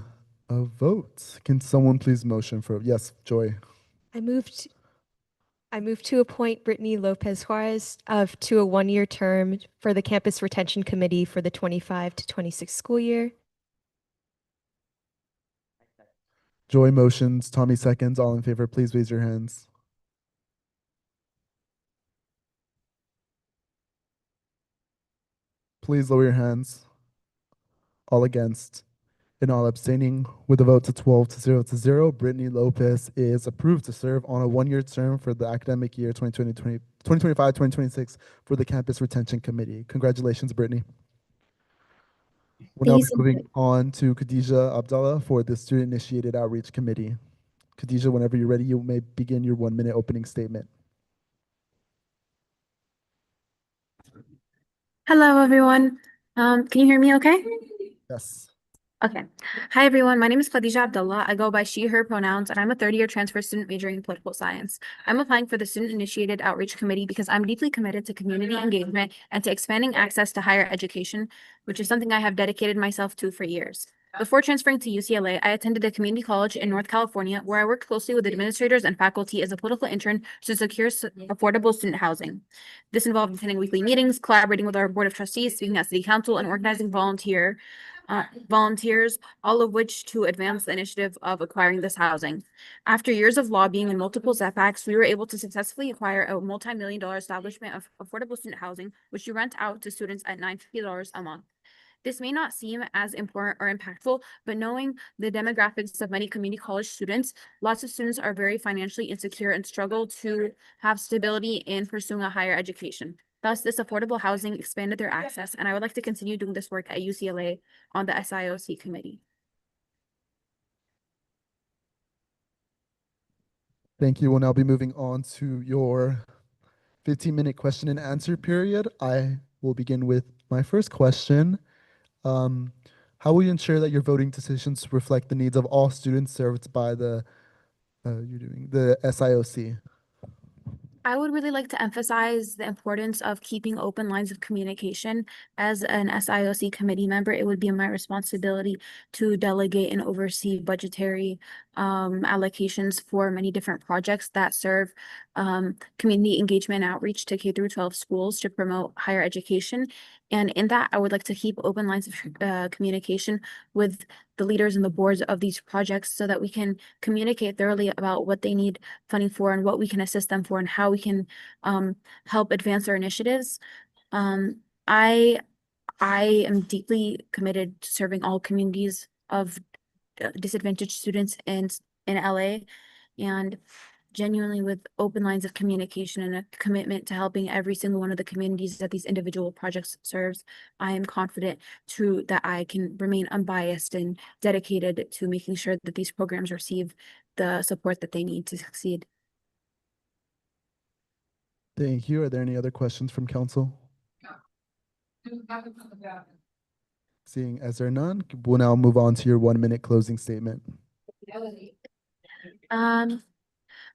a vote. Can someone please motion for, yes, Joy. I moved to appoint Brittany Lopez Juarez to a 1-year term for the Campus Retention Committee for the 25 to 26 school year. Joy motions, Tommy seconds. All in favor, please raise your hands. Please lower your hands. All against and all abstaining. With a vote to 12-0, Brittany Lopez is approved to serve on a 1-year term for the academic year 2025-2026 for the Campus Retention Committee. Congratulations, Brittany. We'll now be moving on to Khadija Abdallah for the Student Initiated Outreach Committee. Khadija, whenever you're ready, you may begin your 1-minute opening statement. Hello, everyone. Can you hear me okay? Yes. Okay. Hi, everyone. My name is Khadija Abdullah. I go by she, her pronouns, and I'm a third-year transfer student majoring in political science. I'm applying for the Student Initiated Outreach Committee because I'm deeply committed to community engagement and to expanding access to higher education, which is something I have dedicated myself to for years. Before transferring to UCLA, I attended a community college in North California where I worked closely with administrators and faculty as a political intern to secure affordable student housing. This involved attending weekly meetings, collaborating with our board of trustees, speaking at city council, and organizing volunteers, all of which to advance the initiative of acquiring this housing. After years of lobbying and multiple setbacks, we were able to successfully acquire a multi-million-dollar establishment of affordable student housing, which we rent out to students at $950 a month. This may not seem as important or impactful, but knowing the demographics of many community college students, lots of students are very financially insecure and struggle to have stability in pursuing a higher education. Thus, this affordable housing expanded their access, and I would like to continue doing this work at UCLA on the SIOC committee. Thank you. We'll now be moving on to your 15-minute question and answer period. I will begin with my first question. How will you ensure that your voting decisions reflect the needs of all students served by the SIOC? I would really like to emphasize the importance of keeping open lines of communication. As an SIOC committee member, it would be my responsibility to delegate and oversee budgetary allocations for many different projects that serve community engagement and outreach to K through 12 schools to promote higher education. And in that, I would like to keep open lines of communication with the leaders and the boards of these projects so that we can communicate thoroughly about what they need funding for and what we can assist them for and how we can help advance our initiatives. I am deeply committed to serving all communities of disadvantaged students in LA, and genuinely with open lines of communication and a commitment to helping every single one of the communities that these individual projects serves, I am confident that I can remain unbiased and dedicated to making sure that these programs receive the support that they need to succeed. Thank you. Are there any other questions from council? Seeing as there are none, we'll now move on to your 1-minute closing statement.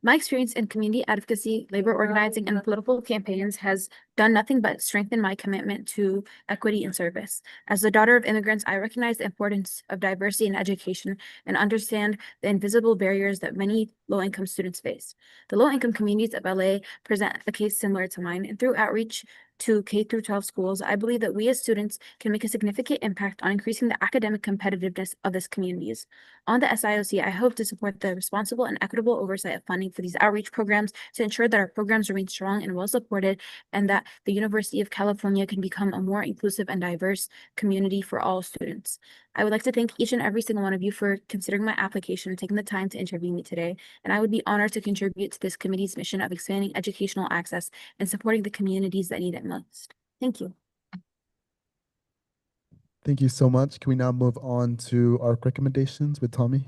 My experience in community advocacy, labor organizing, and political campaigns has done nothing but strengthen my commitment to equity and service. As the daughter of immigrants, I recognize the importance of diversity in education and understand the invisible barriers that many low-income students face. The low-income communities of LA present a case similar to mine, and through outreach to K through 12 schools, I believe that we as students can make a significant impact on increasing the academic competitiveness of these communities. On the SIOC, I hope to support the responsible and equitable oversight of funding for these outreach programs to ensure that our programs remain strong and well supported, and that the University of California can become a more inclusive and diverse community for all students. I would like to thank each and every single one of you for considering my application and taking the time to interview me today, and I would be honored to contribute to this committee's mission of expanding educational access and supporting the communities that need it most. Thank you. Thank you so much. Can we now move on to our recommendations with Tommy?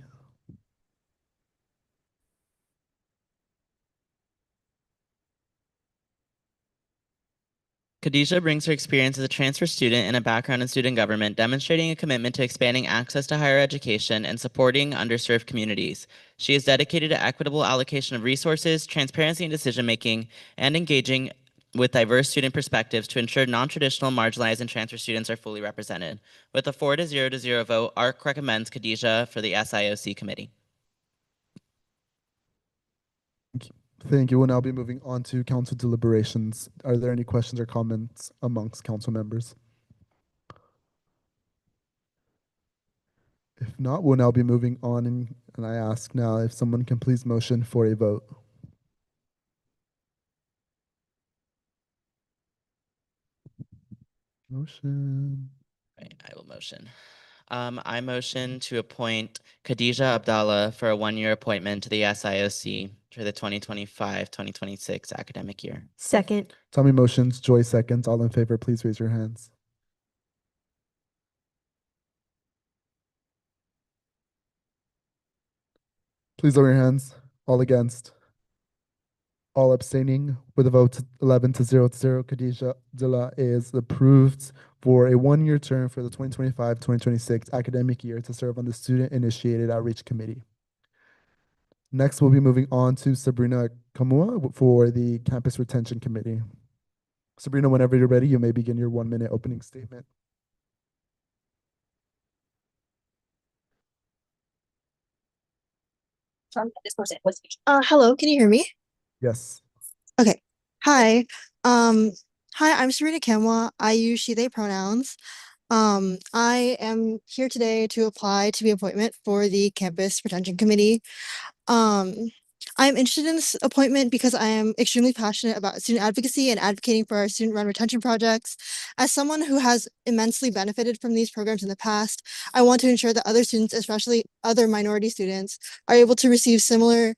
Khadijah brings her experience as a transfer student and a background in student government, demonstrating a commitment to expanding access to higher education and supporting underserved communities. She is dedicated to equitable allocation of resources, transparency in decision-making, and engaging with diverse student perspectives to ensure non-traditional, marginalized, and transfer students are fully represented. With a 4-0 vote, ARC recommends Khadijah for the SIOC committee. Thank you. We'll now be moving on to council deliberations. Are there any questions or comments amongst council members? If not, we'll now be moving on, and I ask now if someone can please motion for a vote. Motion. Right, I will motion. I motion to appoint Khadijah Abdallah for a 1-year appointment to the SIOC for the 2025-2026 academic year. Second. Tommy motions, Joy seconds. All in favor, please raise your hands. Please lower your hands. All against. All abstaining. With a vote 11-0, Khadijah Abdallah is approved for a 1-year term for the 2025-2026 academic year to serve on the Student-Initiated Outreach Committee. Next, we'll be moving on to Sabrina Kamua for the Campus Retention Committee. Sabrina, whenever you're ready, you may begin your 1-minute opening statement. Hello, can you hear me? Yes. Okay. Hi. I'm Serena Kamwa. I use she, they pronouns. I am here today to apply to be appointment for the Campus Retention Committee. I'm interested in this appointment because I am extremely passionate about student advocacy and advocating for our student-run retention projects. As someone who has immensely benefited from these programs in the past, I want to ensure that other students, especially other minority students, are able to receive similar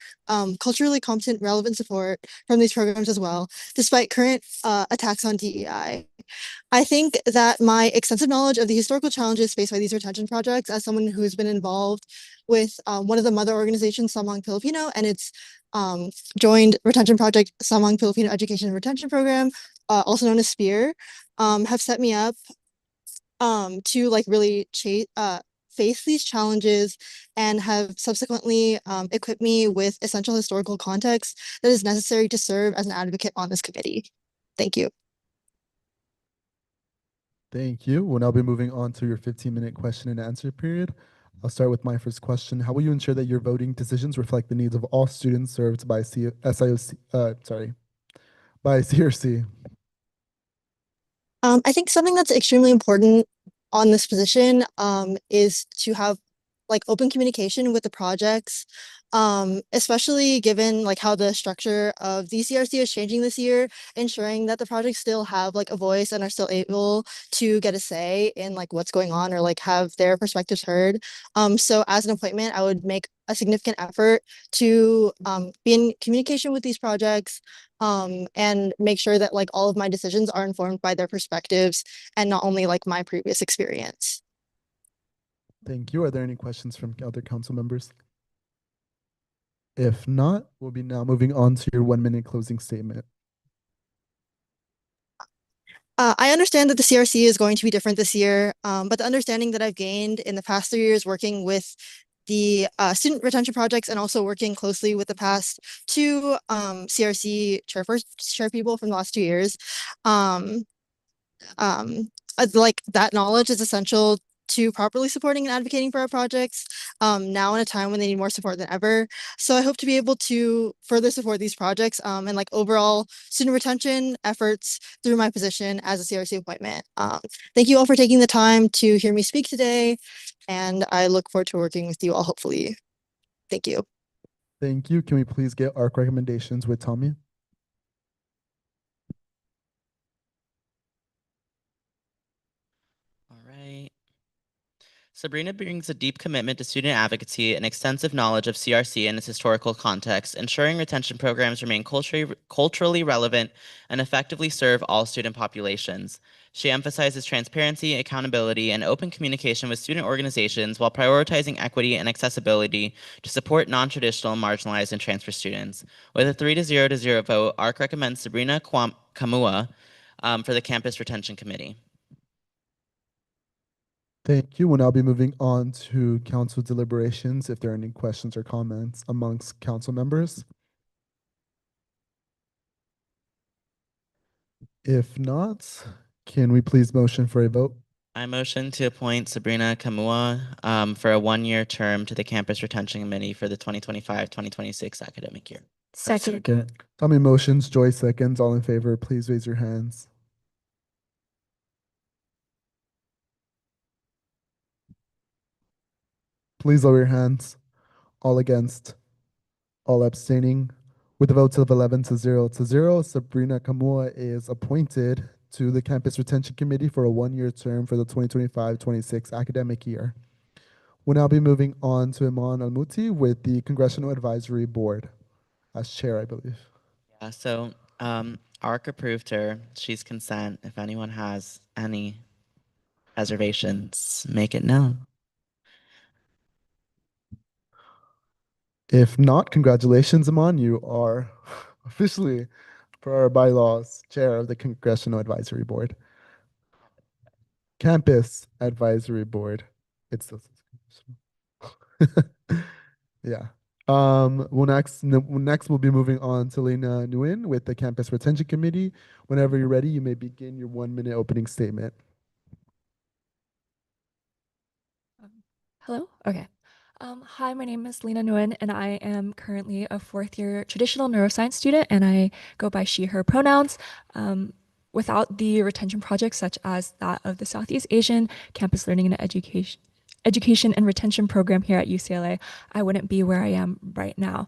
culturally competent, relevant support from these programs as well, despite current attacks on DEI. I think that my extensive knowledge of the historical challenges faced by these retention projects, as someone who's been involved with one of the mother organizations, Samang Filipino, and its joined retention project, Samang Filipino Education and Retention Program, also known as SPEAR, have set me up to like really face these challenges and have subsequently equipped me with essential historical context that is necessary to serve as an advocate on this committee. Thank you. Thank you. We'll now be moving on to your 15-minute question and answer period. I'll start with my first question. How will you ensure that your voting decisions reflect the needs of all students served by by CRC? I think something that's extremely important on this position is to have like open communication with the projects, especially given like how the structure of the CRC is changing this year, ensuring that the projects still have like a voice and are still able to get a say in like what's going on or like have their perspectives heard. So as an appointment, I would make a significant effort to be in communication with these projects and make sure that like all of my decisions are informed by their perspectives and not only like my previous experience. Thank you. Are there any questions from other council members? If not, we'll be now moving on to your 1-minute closing statement. I understand that the CRC is going to be different this year, but the understanding that I've gained in the past 3 years working with the student retention projects and also working closely with the past two CRC chair people from the last 2 years, like that knowledge is essential to properly supporting and advocating for our projects now in a time when they need more support than ever. So I hope to be able to further support these projects and like overall student retention efforts through my position as a CRC appointment. Thank you all for taking the time to hear me speak today, and I look forward to working with you all hopefully. Thank you. Thank you. Can we please get ARC recommendations with Tommy? All right. Sabrina brings a deep commitment to student advocacy and extensive knowledge of CRC and its historical context, ensuring retention programs remain culturally relevant and effectively serve all student populations. She emphasizes transparency, accountability, and open communication with student organizations while prioritizing equity and accessibility to support non-traditional, marginalized, and transfer students. With a 3-0 vote, ARC recommends Sabrina Kamua for the Campus Retention Committee. Thank you. We'll now be moving on to council deliberations. If there are any questions or comments amongst council members. If not, can we please motion for a vote? I motion to appoint Sabrina Kamua for a 1-year term to the Campus Retention Committee for the 2025-2026 academic year. Second. Tommy motions, Joy seconds. All in favor, please raise your hands. Please lower your hands. All against. All abstaining. With the votes of 11-0, Sabrina Kamua is appointed to the Campus Retention Committee for a 1-year term for the 2025-26 academic year. We'll now be moving on to Iman Almuti with the Congressional Advisory Board as chair, I believe. Yeah, so ARC approved her. She's consent. If anyone has any reservations, make it known. If not, congratulations, Iman. You are officially, per our bylaws, chair of the Congressional Advisory Board. Campus Advisory Board. It's the yeah. Next we'll be moving on to Lena Nguyen with the Campus Retention Committee. Whenever you're ready, you may begin your 1-minute opening statement. Hello? Okay. Hi, my name is Lena Nguyen, and I am currently a 4th-year traditional neuroscience student, and I go by she, her pronouns. Without the retention projects such as that of the Southeast Asian Campus Learning and Education education and retention program here at UCLA, I wouldn't be where I am right now.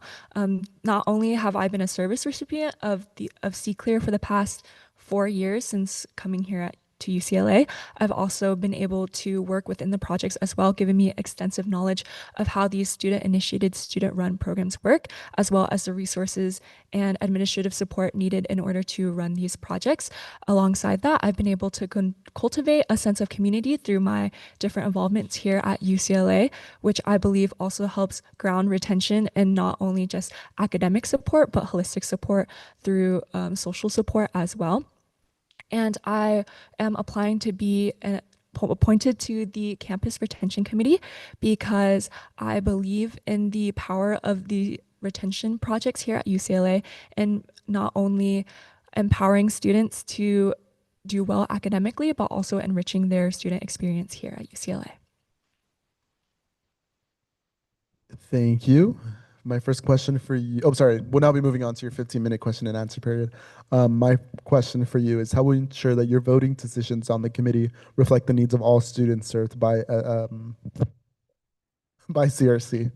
Not only have I been a service recipient of C-Clear for the past 4 years since coming here to UCLA, I've also been able to work within the projects as well, giving me extensive knowledge of how these student-initiated, student-run programs work, as well as the resources and administrative support needed in order to run these projects. Alongside that, I've been able to cultivate a sense of community through my different involvements here at UCLA, which I believe also helps ground retention and not only just academic support, but holistic support through social support as well. And I am applying to be appointed to the Campus Retention Committee because I believe in the power of the retention projects here at UCLA and not only empowering students to do well academically, but also enriching their student experience here at UCLA. Thank you. My first question for you, oh, sorry, we'll now be moving on to your 15-minute question and answer period. My question for you is how will you ensure that your voting decisions on the committee reflect the needs of all students served by CRC?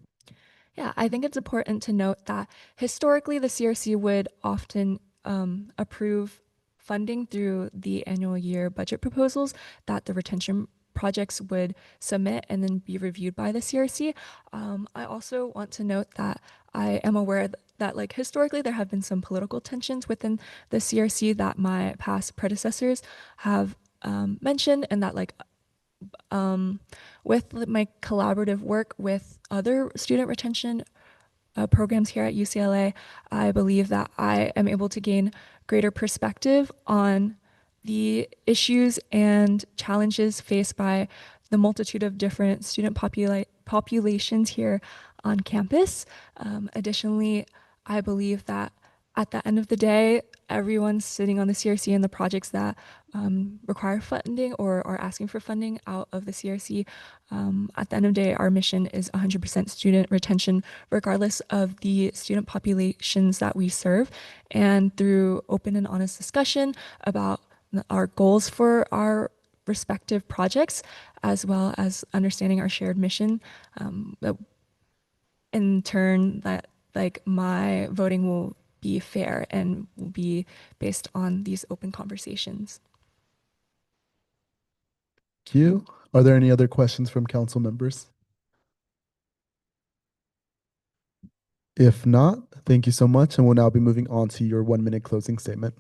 Yeah, I think it's important to note that historically the CRC would often approve funding through the annual year budget proposals that the retention projects would submit and then be reviewed by the CRC. I also want to note that I am aware that like historically there have been some political tensions within the CRC that my past predecessors have mentioned, and that like with my collaborative work with other student retention programs here at UCLA, I believe that I am able to gain greater perspective on the issues and challenges faced by the multitude of different student populations here on campus. Additionally, I believe that at the end of the day, everyone sitting on the CRC and the projects that require funding or are asking for funding out of the CRC, at the end of the day, our mission is 100% student retention, regardless of the student populations that we serve. And through open and honest discussion about our goals for our respective projects, as well as understanding our shared mission, in turn, that like my voting will be fair and will be based on these open conversations. Thank you. Are there any other questions from council members? If not, thank you so much, and we'll now be moving on to your 1-minute closing statement.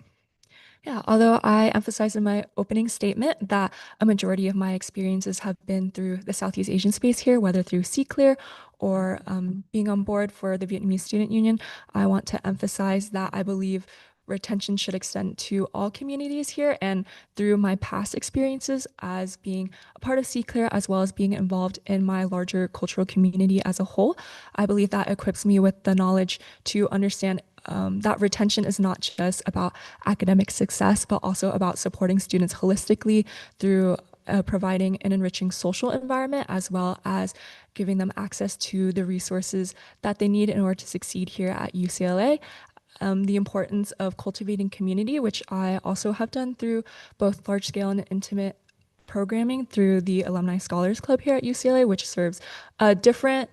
Yeah, although I emphasized in my opening statement that a majority of my experiences have been through the Southeast Asian space here, whether through C-Clear or being on board for the Vietnamese Student Union, I want to emphasize that I believe retention should extend to all communities here. And through my past experiences as being a part of C-Clear, as well as being involved in my larger cultural community as a whole, I believe that equips me with the knowledge to understand that retention is not just about academic success, but also about supporting students holistically through providing an enriching social environment, as well as giving them access to the resources that they need in order to succeed here at UCLA. The importance of cultivating community, which I also have done through both large scale and intimate programming through the Alumni Scholars Club here at UCLA, which serves a different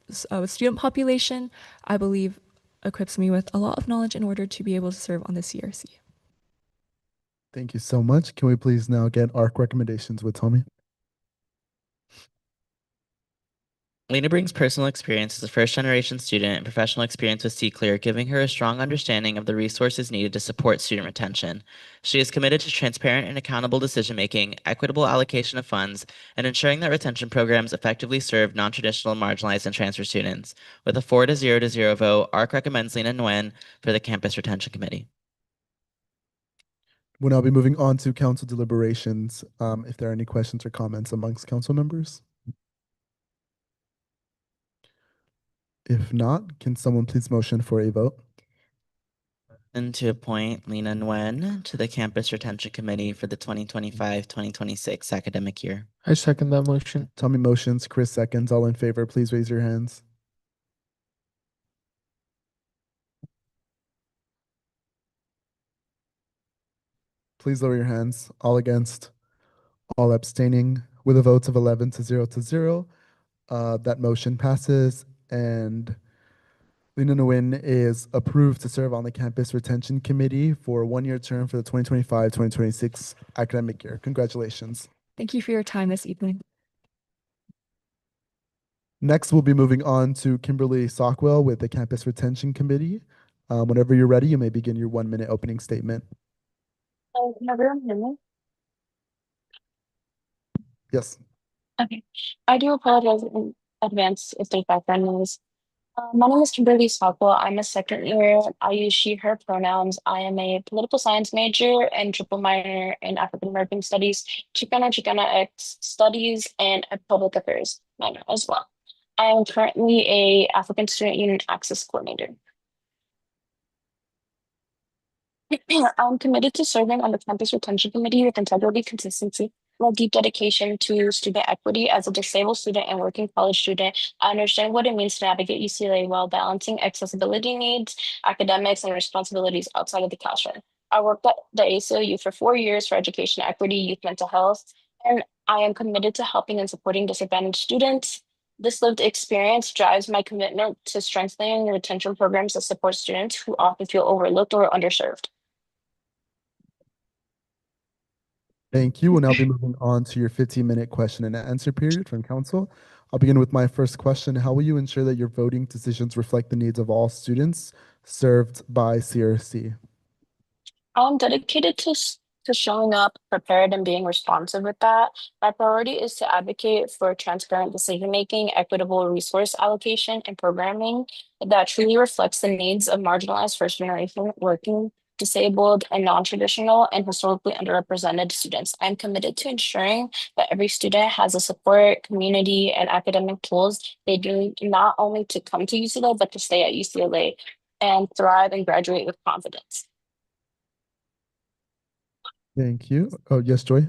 student population, I believe equips me with a lot of knowledge in order to be able to serve on the CRC. Thank you so much. Can we please now get ARC recommendations with Tommy? Lena brings personal experience as a first-generation student and professional experience with C-Clear, giving her a strong understanding of the resources needed to support student retention. She is committed to transparent and accountable decision-making, equitable allocation of funds, and ensuring that retention programs effectively serve non-traditional, marginalized, and transfer students. With a 4-0 vote, ARC recommends Lena Nguyen for the Campus Retention Committee. We'll now be moving on to council deliberations. If there are any questions or comments amongst council members? If not, can someone please motion for a vote? And to appoint Lena Nguyen to the Campus Retention Committee for the 2025-2026 academic year. I second that motion. Tommy motions, Chris seconds. All in favor, please raise your hands. Please lower your hands. All against, all abstaining. With a vote of 11 to 0, that motion passes, and Lena Nguyen is approved to serve on the Campus Retention Committee for a one-year term for the 2025-2026 academic year. Congratulations. Thank you for your time this evening. Next, we'll be moving on to Kimberly Sockwell with the Campus Retention Committee. Whenever you're ready, you may begin your 1-minute opening statement. Can everyone hear me? Yes. Okay. I do apologize in advance if there's background noise. My name is Kimberly Sockwell. I'm a second year. I use she, her pronouns. I am a political science major and triple minor in African American studies, Chicana X studies, and a public affairs minor as well. I am currently a African Student Union Access Coordinator. I'm committed to serving on the Campus Retention Committee with integrity, consistency, and a deep dedication to student equity. As a disabled student and working college student, I understand what it means to navigate UCLA while balancing accessibility needs, academics, and responsibilities outside of the classroom. I worked at the ACLU for 4 years for education equity, youth mental health, and I am committed to helping and supporting disadvantaged students. This lived experience drives my commitment to strengthening retention programs that support students who often feel overlooked or underserved. Thank you. We'll now be moving on to your 15-minute question and answer period from council. I'll begin with my first question. How will you ensure that your voting decisions reflect the needs of all students served by CRC? I'm dedicated to showing up prepared and being responsive with that. My priority is to advocate for transparent decision making, equitable resource allocation, and programming that truly reflects the needs of marginalized first generation working, disabled, and non-traditional and historically underrepresented students. I'm committed to ensuring that every student has the support, community, and academic tools they need not only to come to UCLA, but to stay at UCLA and thrive and graduate with confidence. Thank you. Oh, yes, Joy.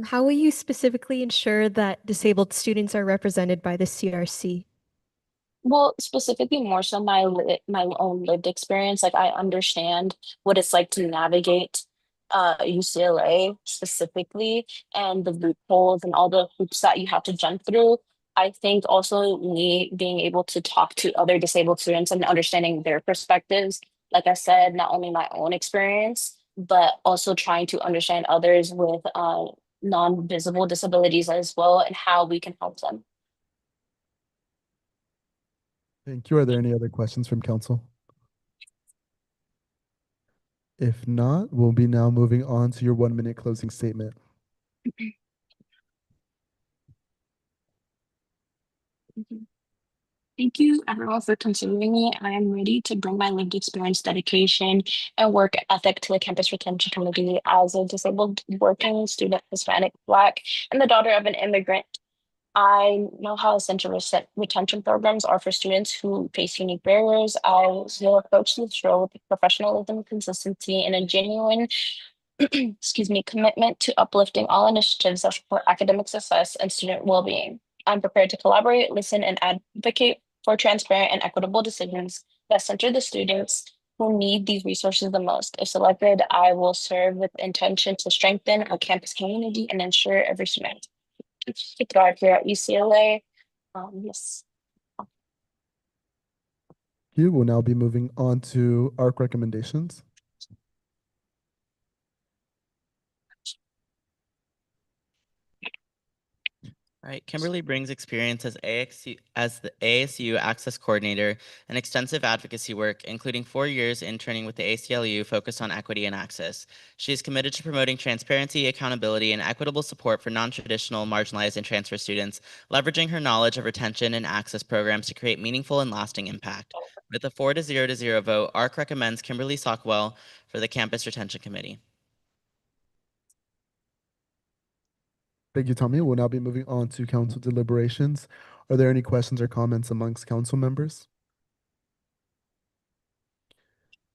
How will you specifically ensure that disabled students are represented by the CRC? Well, specifically more so my own lived experience. Like I understand what it's like to navigate UCLA specifically and the loopholes and all the hoops that you have to jump through. I think also me being able to talk to other disabled students and understanding their perspectives, like I said, not only my own experience, but also trying to understand others with non-visible disabilities as well and how we can help them. Thank you. Are there any other questions from council? If not, we'll be now moving on to your 1-minute closing statement. Thank you everyone for considering me. I am ready to bring my lived experience, dedication, and work ethic to the Campus Retention Committee as a disabled working student, Hispanic, Black, and the daughter of an immigrant. I know how essential retention programs are for students who face unique barriers. I will approach this role with professionalism, consistency, and a genuine excuse me, commitment to uplifting all initiatives that support academic success and student well-being. I'm prepared to collaborate, listen, and advocate for transparent and equitable decisions that center the students who need these resources the most. If selected, I will serve with intention to strengthen our campus community and ensure every student to thrive here at UCLA. Yes. You will now be moving on to ARC recommendations. All right, Kimberly brings experience as the ASU Access Coordinator and extensive advocacy work, including 4 years interning with the ACLU focused on equity and access. She is committed to promoting transparency, accountability, and equitable support for non-traditional, marginalized, and transfer students, leveraging her knowledge of retention and access programs to create meaningful and lasting impact. With a 4 to 0 vote, ARC recommends Kimberly Sockwell for the Campus Retention Committee. Thank you, Tommy. We'll now be moving on to council deliberations. Are there any questions or comments amongst council members?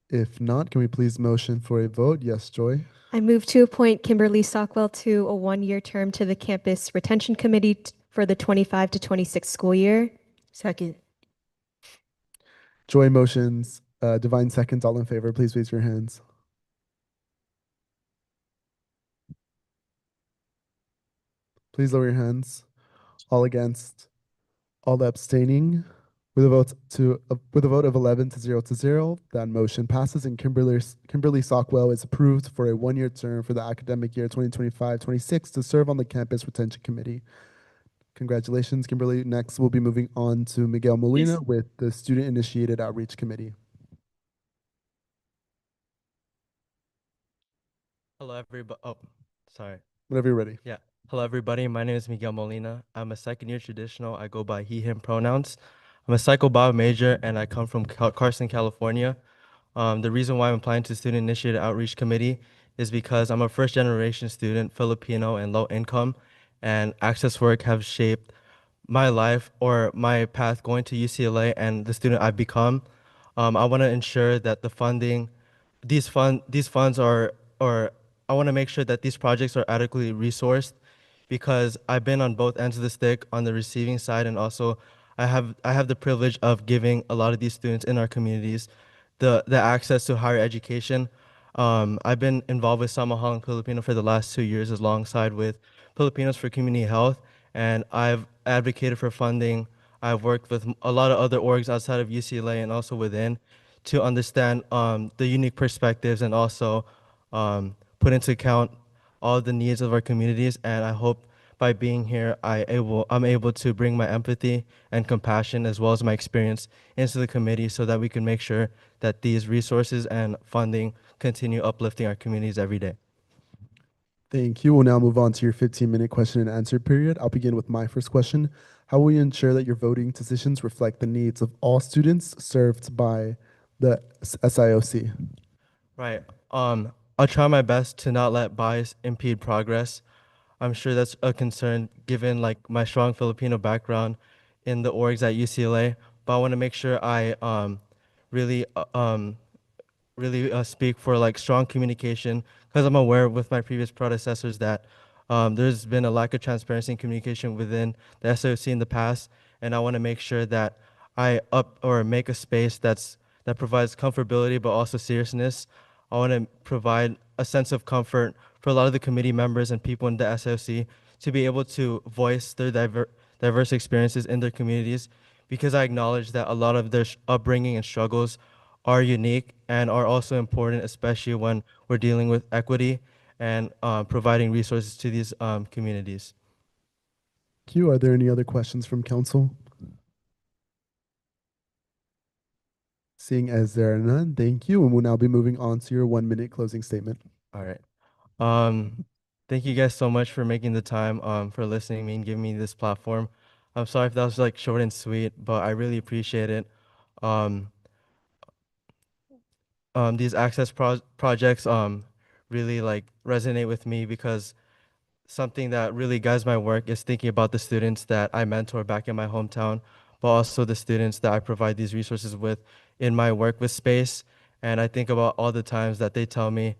If not, can we please motion for a vote? Yes, Joy. I move to appoint Kimberly Sockwell to a one-year term to the Campus Retention Committee for the 25 to 26 school year. Second. Joy motions, Divine seconds. All in favor, please raise your hands. Please lower your hands. All against, all abstaining. With a vote of 11 to 0, that motion passes, and Kimberly Sockwell is approved for a one-year term for the academic year 2025-26 to serve on the Campus Retention Committee. Congratulations, Kimberly. Next, we'll be moving on to Miguel Molina with the Student Initiated Outreach Committee. Hello, everybody. Oh, sorry. Whenever you're ready. Yeah. Hello, everybody. My name is Miguel Molina. I'm a second-year traditional. I go by he, him pronouns. I'm a psychobio major, and I come from Carson, California. The reason why I'm applying to the Student Initiated Outreach Committee is because I'm a first-generation student, Filipino and low income, and access work have shaped my life or my path going to UCLA and the student I've become. I want to ensure that the funding, these funds are, or I want to make sure that these projects are adequately resourced, because I've been on both ends of the stick on the receiving side, and also I have the privilege of giving a lot of these students in our communities the access to higher education. I've been involved with Samahang Filipino for the last 2 years alongside with Filipinos for Community Health, and I've advocated for funding. I've worked with a lot of other orgs outside of UCLA and also within to understand the unique perspectives and also put into account all the needs of our communities. And I hope by being here, I'm able to bring my empathy and compassion as well as my experience into the committee so that we can make sure that these resources and funding continue uplifting our communities every day. Thank you. We'll now move on to your 15-minute question and answer period. I'll begin with my first question. How will you ensure that your voting decisions reflect the needs of all students served by the SIOC? Right. I'll try my best to not let bias impede progress. I'm sure that's a concern given like my strong Filipino background in the orgs at UCLA, but I want to make sure I really speak for like strong communication, because I'm aware with my previous predecessors that there's been a lack of transparency and communication within the SOC in the past, and I want to make sure that I make a space that provides comfortability but also seriousness. I want to provide a sense of comfort for a lot of the committee members and people in the SOC to be able to voice their diverse experiences in their communities, because I acknowledge that a lot of their upbringing and struggles are unique and are also important, especially when we're dealing with equity and providing resources to these communities. Thank you. Are there any other questions from council? Seeing as there are none, thank you. And we'll now be moving on to your 1-minute closing statement. All right. Thank you guys so much for making the time, for listening to me and giving me this platform. I'm sorry if that was like short and sweet, but I really appreciate it. These access projects really like resonate with me, because something that really guides my work is thinking about the students that I mentor back in my hometown, but also the students that I provide these resources with in my work with space. And I think about all the times that they tell me,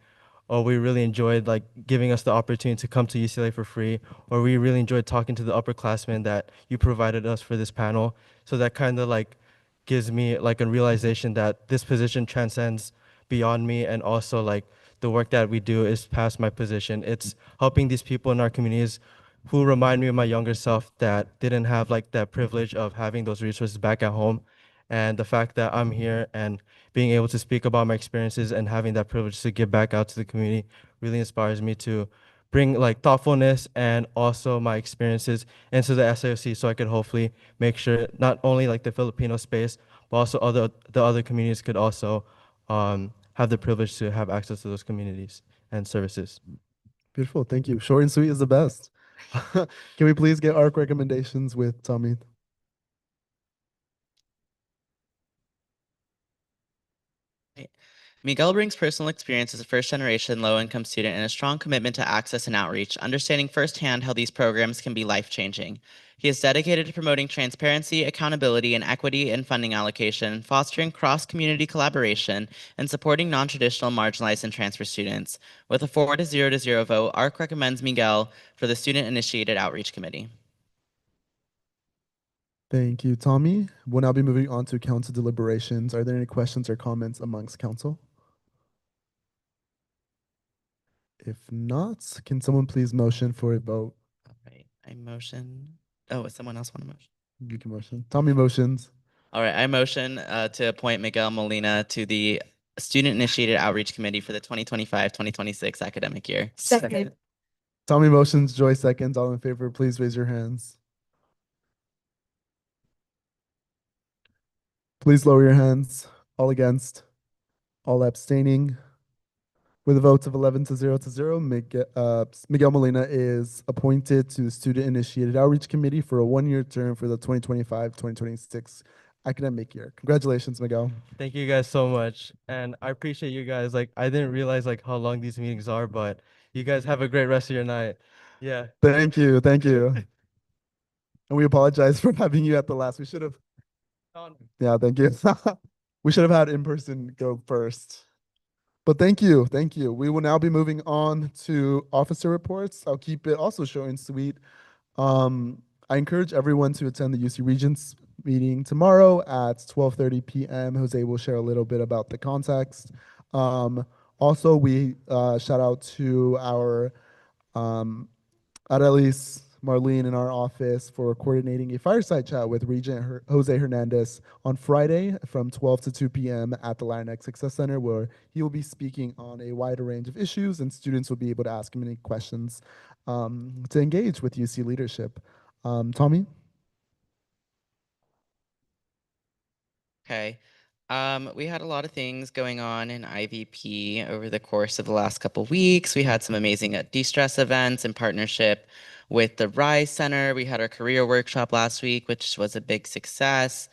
oh, we really enjoyed like giving us the opportunity to come to UCLA for free, or we really enjoyed talking to the upperclassmen that you provided us for this panel. So that kind of like gives me like a realization that this position transcends beyond me, and also like the work that we do is past my position. It's helping these people in our communities who remind me of my younger self that didn't have like that privilege of having those resources back at home. And the fact that I'm here and being able to speak about my experiences and having that privilege to give back out to the community really inspires me to bring like thoughtfulness and also my experiences into the SIOC, so I could hopefully make sure not only like the Filipino space, but also the other communities could also have the privilege to have access to those communities and services. Beautiful. Thank you. Short and sweet is the best. Can we please get ARC recommendations with Tommy? Miguel brings personal experience as a first-generation low-income student and a strong commitment to access and outreach, understanding firsthand how these programs can be life-changing. He is dedicated to promoting transparency, accountability, and equity in funding allocation, fostering cross-community collaboration, and supporting non-traditional, marginalized, and transfer students. With a 4-0 vote, ARC recommends Miguel for the Student Initiated Outreach Committee. Thank you, Tommy. We'll now be moving on to council deliberations. Are there any questions or comments amongst council? If not, can someone please motion for a vote? Right. I motion. Oh, someone else want a motion? You can motion. Tommy motions. All right, I motion to appoint Miguel Molina to the Student Initiated Outreach Committee for the 2025-2026 academic year. Second. Tommy motions, Joy seconds. All in favor, please raise your hands. Please lower your hands. All against. All abstaining. With the votes of 11 to 0, Miguel Molina is appointed to the Student Initiated Outreach Committee for a one-year term for the 2025-2026 academic year. Congratulations, Miguel. Thank you guys so much. And I appreciate you guys. Like, I didn't realize like how long these meetings are, but you guys have a great rest of your night. Yeah. Thank you. Thank you. And we apologize for having you at the last. We should have. Yeah, thank you. We should have had in-person go first. But thank you. Thank you. We will now be moving on to officer reports. I'll keep it also short and sweet. I encourage everyone to attend the UC Regents meeting tomorrow at 12:30 p.m. Jose will share a little bit about the context. Also, we shout out to our Arelis Marlene in our office for coordinating a fireside chat with Regent Jose Hernandez on Friday from 12 to 2 p.m. at the Latinx Success Center, where he will be speaking on a wider range of issues, and students will be able to ask him any questions to engage with UC leadership. Tommy? Okay. We had a lot of things going on in IVP over the course of the last couple weeks. We had some amazing de-stress events in partnership with the Rise Center. We had our career workshop last week, which was a big success.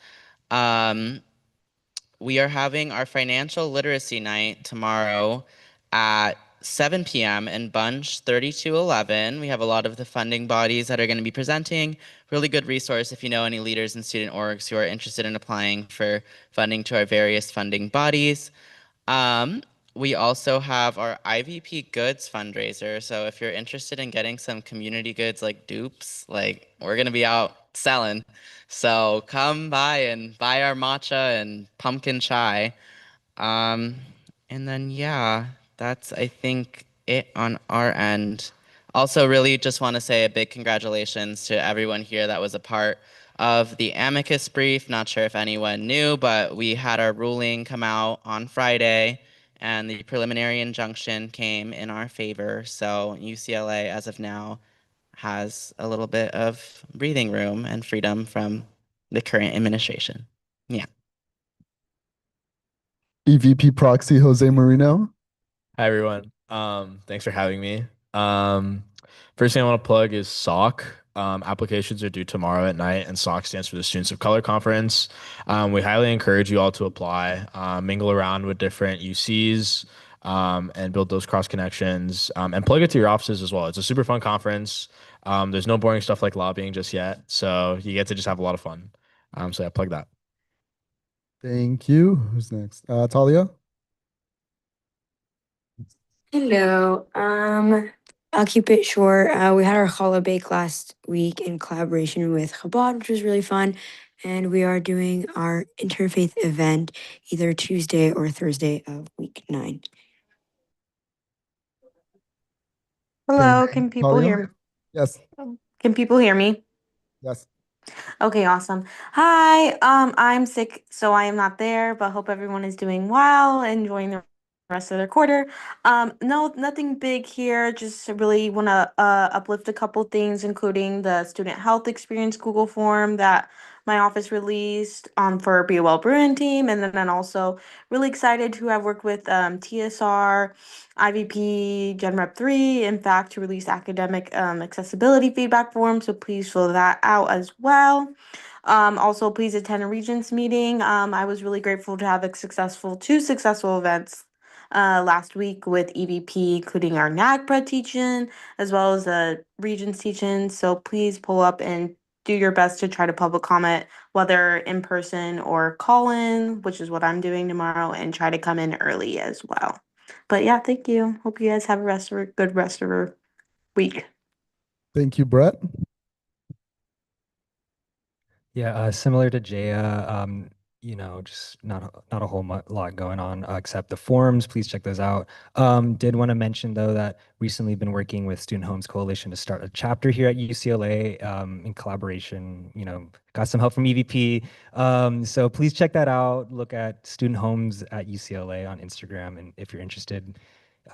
We are having our financial literacy night tomorrow at 7 p.m. in Bunch 3211. We have a lot of the funding bodies that are going to be presenting. Really good resource if you know any leaders in student orgs who are interested in applying for funding to our various funding bodies. We also have our IVP Goods fundraiser. So if you're interested in getting some community goods like dupes, like we're gonna be out selling. So come by and buy our matcha and pumpkin chai. And then yeah, that's I think it on our end. Also, really just want to say a big congratulations to everyone here that was a part of the amicus brief. Not sure if anyone knew, but we had our ruling come out on Friday, and the preliminary injunction came in our favor. So UCLA, as of now, has a little bit of breathing room and freedom from the current administration. Yeah. EVP Proxy Jose Marino. Hi everyone. Thanks for having me. First thing I want to plug is SOC. Applications are due tomorrow at night, and SOC stands for the Students of Color Conference. We highly encourage you all to apply, mingle around with different UCs, and build those cross connections, and plug it to your offices as well. It's a super fun conference. There's no boring stuff like lobbying just yet, so you get to just have a lot of fun. So yeah, plug that. Thank you. Who's next? Talia? Hello. I'll keep it short. We had our challah bake last week in collaboration with Chabad, which was really fun. And we are doing our interfaith event either Tuesday or Thursday of week 9. Hello, Thank you. can people Talia? hear me? Yes. Can people hear me? Yes. Okay, awesome. Hi, I'm sick, so I am not there, but hope everyone is doing well, enjoying the rest of their quarter. No, nothing big here. Just really want to uplift a couple things, including the student health experience Google form that my office released for Be a Well Bruin team, and then also really excited to have worked with TSR, IVP, Gen Rep 3, in fact, to release academic accessibility feedback form. So please fill that out as well. Also, please attend a Regents meeting. I was really grateful to have two successful events last week with EVP, including our NAGPRA teaching, as well as the Regents teaching. So please pull up and do your best to try to public comment, whether in person or call in, which is what I'm doing tomorrow, and try to come in early as well. But yeah, thank you. Hope you guys have a good rest of your week. Thank you, Brett. Yeah, similar to Jaya, just not a whole lot going on except the forums. Please check those out. Did want to mention though that recently been working with Student Homes Coalition to start a chapter here at UCLA in collaboration. Got some help from EVP. So please check that out. Look at Student Homes at UCLA on Instagram, and if you're interested,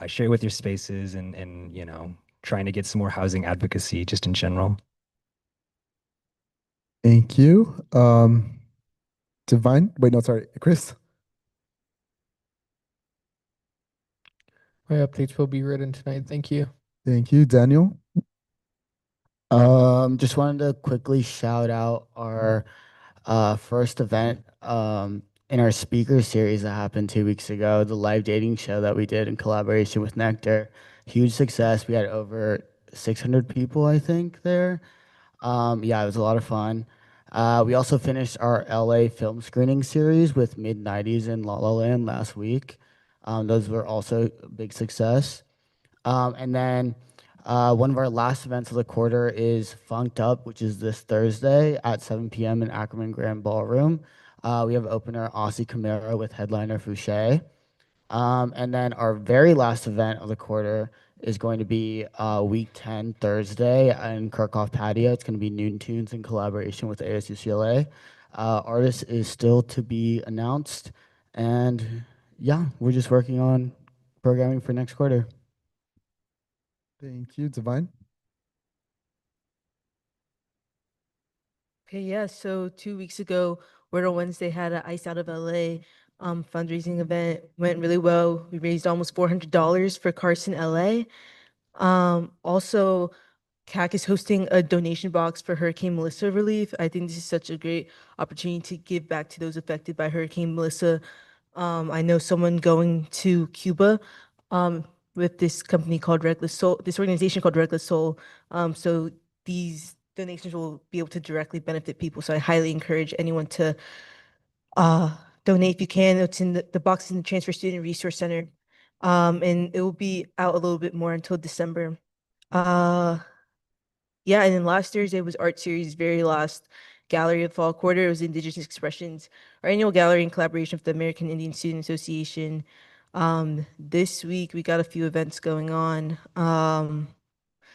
share it with your spaces and trying to get some more housing advocacy just in general. Thank you. Divine? Wait, no, sorry. Chris? My updates will be written tonight. Thank you. Thank you. Daniel? Just wanted to quickly shout out our first event in our speaker series that happened 2 weeks ago, the live dating show that we did in collaboration with Nectar. Huge success. We had over 600 people, I think, there. Yeah, it was a lot of fun. We also finished our LA film screening series with Mid 90s and La La Land last week. Those were also a big success. And then one of our last events of the quarter is Funked Up, which is this Thursday at 7 p.m. in Ackerman Grand Ballroom. We have opener Aussie Camaro with headliner Fouché. And then our very last event of the quarter is going to be week 10, Thursday in Kirkhoff Patio. It's going to be Noon Tunes in collaboration with ASUCLA. Artist is still to be announced. And yeah, we're just working on programming for next quarter. Thank you. Divine? Okay, yeah. So 2 weeks ago, Word on Wednesday had an Ice Out of LA fundraising event. Went really well. We raised almost $400 for Carson, LA. Also, CAC is hosting a donation box for Hurricane Melissa relief. I think this is such a great opportunity to give back to those affected by Hurricane Melissa. I know someone going to Cuba with this company called Reckless Soul, this organization called Reckless Soul. So these donations will be able to directly benefit people. So I highly encourage anyone to donate if you can. It's in the box in the Transfer Student Resource Center. And it will be out a little bit more until December. Yeah, and then last Thursday was Art Series' very last gallery of fall quarter. It was Indigenous Expressions, our annual gallery in collaboration with the American Indian Student Association. This week we got a few events going on.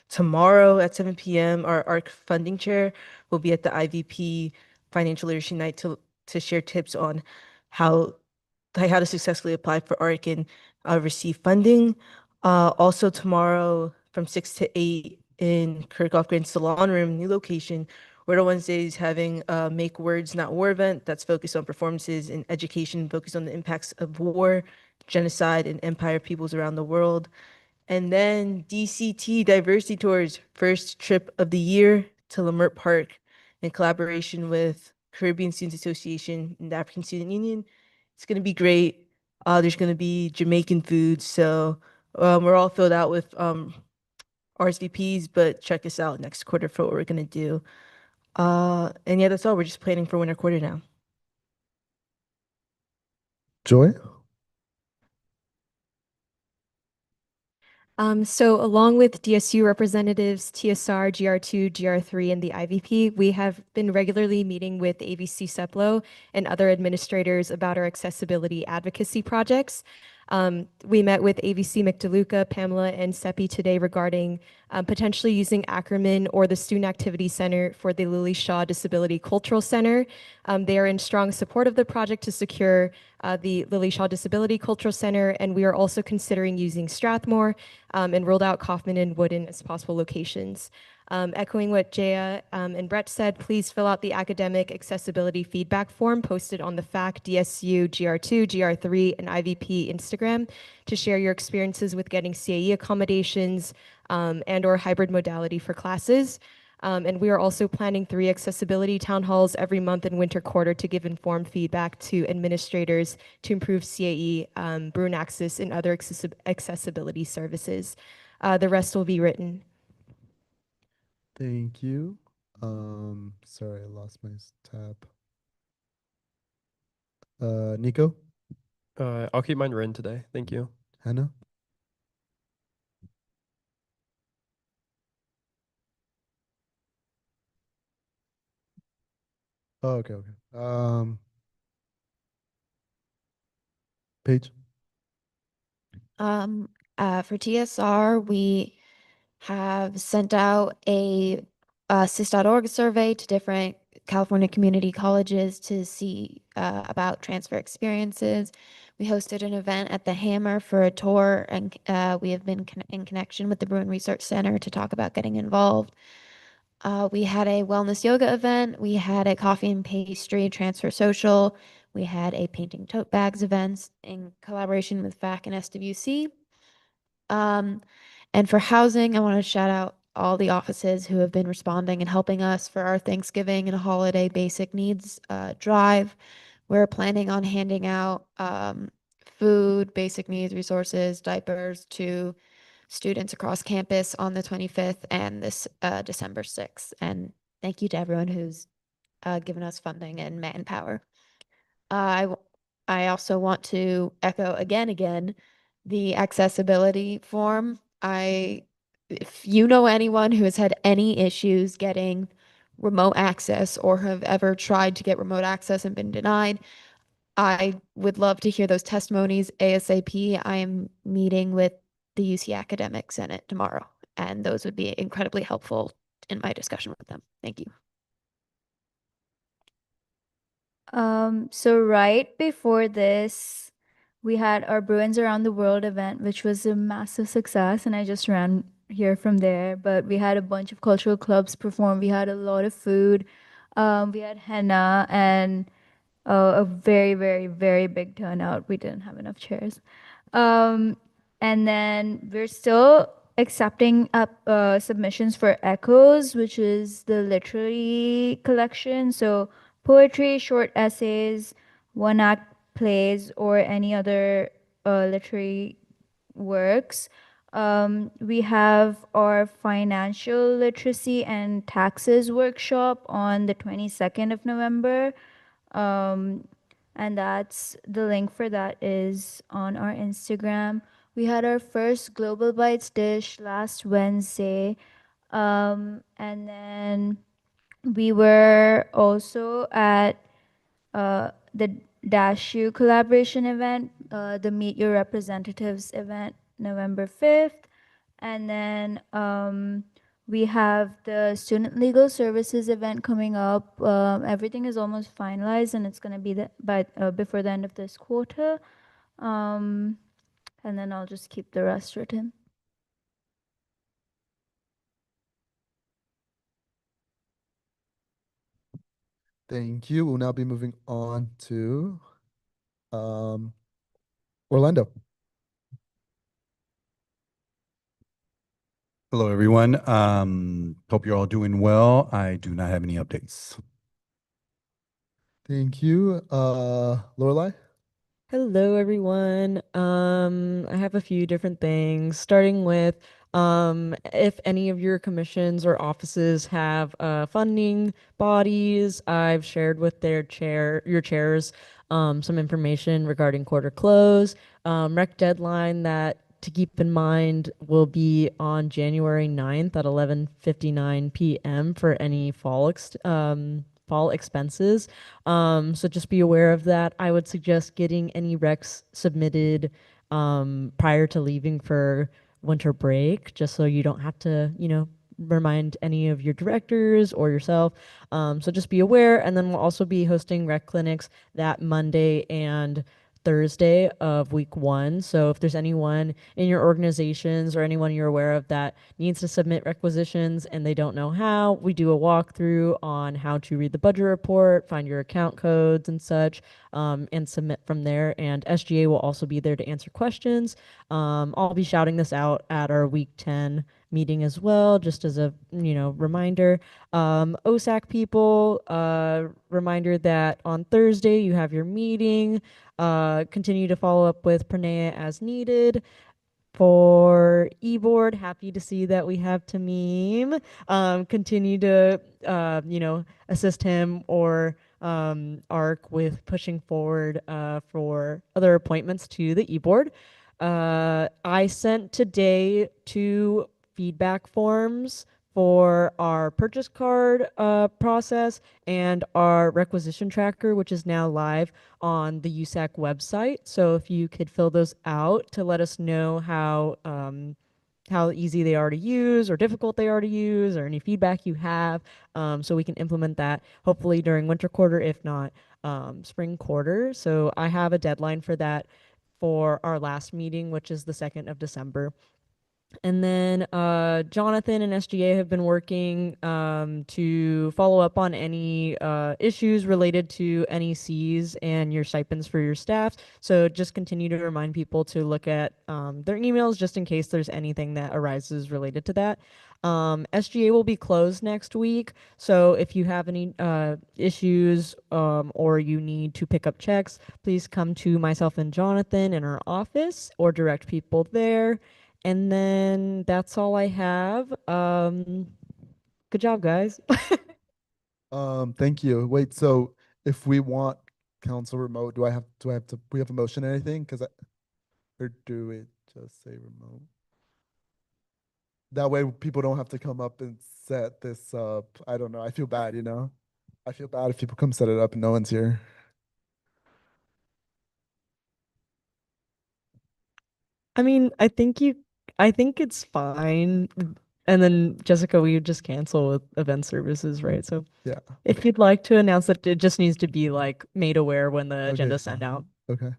Tomorrow at 7 p.m., our ARC funding chair will be at the IVP Financial Literacy Night to share tips on how to successfully apply for ARC and receive funding. Also tomorrow from 6 to 8 in Kirkhoff Grand Salon Room, new location, Word on Wednesday is having a Make Words Not War event that's focused on performances and education, focused on the impacts of war, genocide, and empire peoples around the world. And then DCT Diversity Tours, first trip of the year to Lamert Park in collaboration with Caribbean Students Association and the African Student Union. It's going to be great. There's going to be Jamaican food. So we're all filled out with RSVPs, but check us out next quarter for what we're going to do. And yeah, that's all. We're just planning for winter quarter now. Joy? So along with DSU representatives, TSR, GR2, GR3, and the IVP, we have been regularly meeting with AVC SEPLO and other administrators about our accessibility advocacy projects. We met with AVC McDeluca, Pamela, and Seppi today regarding potentially using Ackerman or the Student Activity Center for the Lily Shaw Disability Cultural Center. They are in strong support of the project to secure the Lily Shaw Disability Cultural Center, and we are also considering using Strathmore and rolled out Kaufman and Wooden as possible locations. Echoing what Jaya and Brett said, please fill out the academic accessibility feedback form posted on the FAC, DSU, GR2, GR3, and IVP Instagram to share your experiences with getting CAE accommodations and or hybrid modality for classes. And we are also planning 3 accessibility town halls every month in winter quarter to give informed feedback to administrators to improve CAE, Bruin Access, and other accessibility services. The rest will be written. Thank you. Sorry, I lost my tab. Nico? I'll keep mine written today. Thank you. Hannah? Oh, okay. Paige? For TSR, we have sent out a sys.org survey to different California community colleges to see about transfer experiences. We hosted an event at the Hammer for a tour, and we have been in connection with the Bruin Research Center to talk about getting involved. We had a wellness yoga event. We had a coffee and pastry transfer social. We had a painting tote bags events in collaboration with FAC and SWC. And for housing, I want to shout out all the offices who have been responding and helping us for our Thanksgiving and holiday basic needs drive. We're planning on handing out food, basic needs, resources, diapers to students across campus on the 25th and this December 6th. And thank you to everyone who's given us funding and manpower. I also want to echo again the accessibility form. If you know anyone who has had any issues getting remote access or have ever tried to get remote access and been denied, I would love to hear those testimonies ASAP. I am meeting with the UC Academic Senate tomorrow, and those would be incredibly helpful in my discussion with them. Thank you. So right before this, we had our Bruins Around the World event, which was a massive success, and I just ran here from there. But we had a bunch of cultural clubs perform. We had a lot of food. We had henna and a very, very, very big turnout. We didn't have enough chairs. And then we're still accepting up submissions for Echoes, which is the literary collection. So poetry, short essays, one act plays, or any other literary works. We have our financial literacy and taxes workshop on the 22nd of November. And that's the link for that is on our Instagram. We had our first Global Bites dish last Wednesday. And then we were also at the DashU collaboration event, the Meet Your Representatives event, November 5th. And then we have the Student Legal Services event coming up. Everything is almost finalized, and it's going to be before the end of this quarter. And then I'll just keep the rest written. Thank you. We'll now be moving on to Orlando. Hello, everyone. Hope you're all doing well. I do not have any updates. Thank you. Lorelai? Hello, everyone. I have a few different things, starting with if any of your commissions or offices have funding bodies, I've shared with your chairs, some information regarding quarter close. Rec deadline that to keep in mind will be on January 9th at 11:59 p.m. for any fall expenses. So just be aware of that. I would suggest getting any recs submitted prior to leaving for winter break, just so you don't have to, remind any of your directors or yourself. So just be aware. And then we'll also be hosting rec clinics that Monday and Thursday of week 1. So if there's anyone in your organizations or anyone you're aware of that needs to submit requisitions and they don't know how, we do a walkthrough on how to read the budget report, find your account codes and such, and submit from there. And SGA will also be there to answer questions. I'll be shouting this out at our week 10 meeting as well, just as a reminder. OSAC people, reminder that on Thursday you have your meeting. Continue to follow up with Pranaya as needed. For eBoard, happy to see that we have Tamim. Continue to assist him or ARC with pushing forward for other appointments to the eBoard. I sent today 2 feedback forms for our purchase card process and our requisition tracker, which is now live on the USAC website. So if you could fill those out to let us know how easy they are to use or difficult they are to use, or any feedback you have, so we can implement that hopefully during winter quarter, if not spring quarter. So I have a deadline for that for our last meeting, which is the 2nd of December. And then Jonathan and SGA have been working to follow up on any issues related to NECs and your stipends for your staff. So just continue to remind people to look at their emails just in case there's anything that arises related to that. SGA will be closed next week. So if you have any issues or you need to pick up checks, please come to myself and Jonathan in our office or direct people there. And then that's all I have. Good job, guys. Thank you. Wait, so if we want council remote, we have a motion or anything? Or do we just say remote? That way people don't have to come up and set this up. I don't know. I feel bad, you know? I feel bad if people come set it up and no one's here. I mean, I think it's fine. And then Jessica, we would just cancel with event services, right? So Yeah. if you'd like to announce that, it just needs to be like made aware when the Okay. agenda sent out. Okay.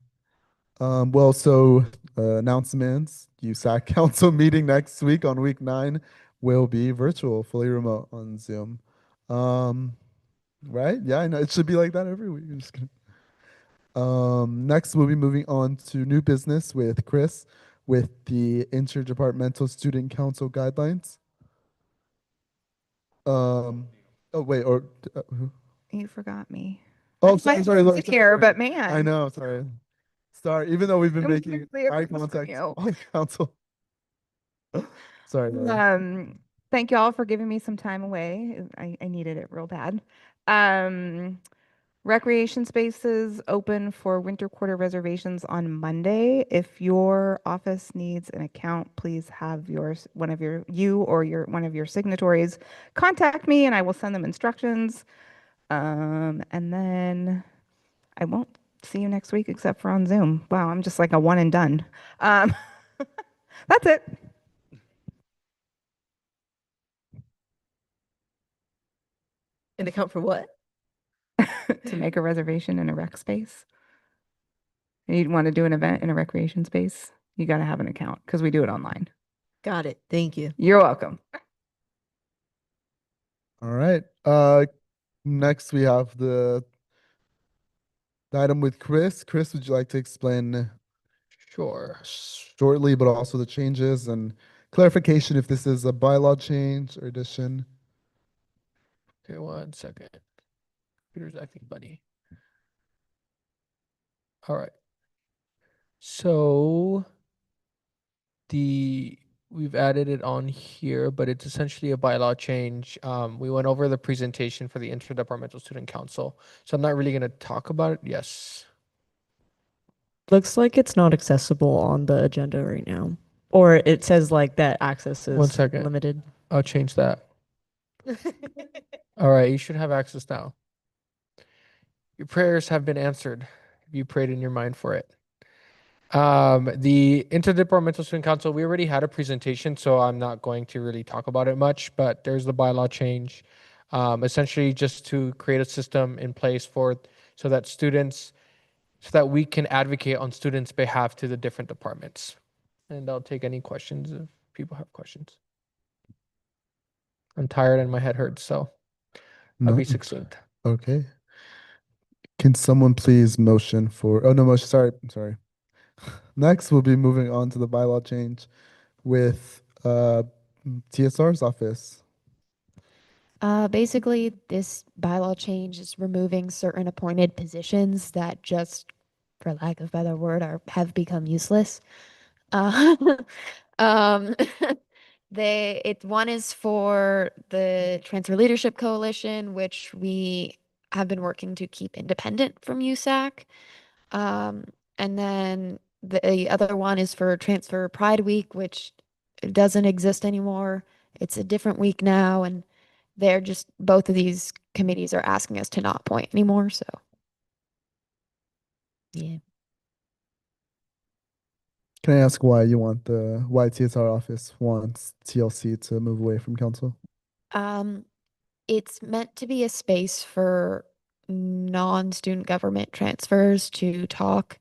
Well, so announcements. USAC council meeting next week on week 9 will be virtual, fully remote on Zoom. Right? Yeah, I know. It should be like that every week. I'm just kidding. Next, we'll be moving on to new business with Chris with the Interdepartmental Student Council guidelines. Oh, wait, or who? You forgot me. Oh, I sorry, might sorry. sit here, but man. I know, sorry. Sorry, even though we've been I'm making really eye across from contact you. on council. Sorry. Laura. Thank you all for giving me some time away. I needed it real bad. Recreation spaces open for winter quarter reservations on Monday. If your office needs an account, please have one of your signatories contact me and I will send them instructions. And then I won't see you next week except for on Zoom. Wow, I'm just like a one and done. That's it. An account for what? To make a reservation in a rec space. You'd want to do an event in a recreation space, you got to have an account because we do it online. Got it. Thank you. You're welcome. All right. Next we have the item with Chris. Chris, would you like to explain Sure. shortly, but also the changes and clarification if this is a bylaw change or addition? Okay, 1 second. Computer's acting funny. All right. So we've added it on here, but it's essentially a bylaw change. We went over the presentation for the Interdepartmental Student Council, so I'm not really going to talk about it. Yes. Looks like it's not accessible on the agenda right now. Or it says like that access is 1 second. limited. I'll change that. All right, you should have access now. Your prayers have been answered. You prayed in your mind for it. The Interdepartmental Student Council, we already had a presentation, so I'm not going to really talk about it much, but there's the bylaw change. Essentially just to create a system in place so that we can advocate on students' behalf to the different departments. And I'll take any questions if people have questions. I'm tired and my head hurts, so I'll be succinct. Okay. Can someone please motion for, oh no, motion, sorry, I'm sorry. Next, we'll be moving on to the bylaw change with TSR's office. Basically, this bylaw change is removing certain appointed positions that just, for lack of a better word, have become useless. Um, one is for the Transfer Leadership Coalition, which we have been working to keep independent from USAC. And then the other one is for Transfer Pride Week, which doesn't exist anymore. it's a different week now, and they're just both of these committees are asking us to not point anymore. So, yeah. Can I ask why why TSR office wants TLC to move away from council? It's meant to be a space for non-student government transfers to talk,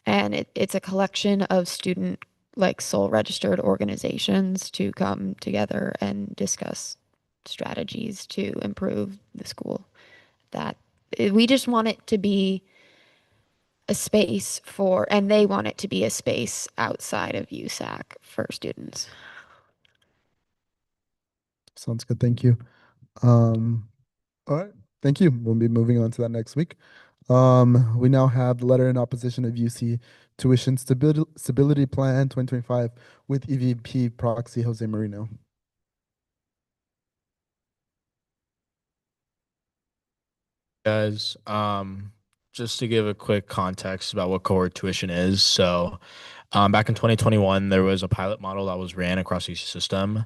and it's a collection of student like sole registered organizations to come together and discuss strategies to improve the school. That we just want it to be a space for, and they want it to be a space outside of USAC for students. Sounds good. Thank you. All right. Thank you. We'll be moving on to that next week. We now have the letter in opposition of UC Tuition Stability Plan 2025 with EVP proxy Jose Marino. Guys, just to give a quick context about what cohort tuition is. So, back in 2021, there was a pilot model that was ran across the system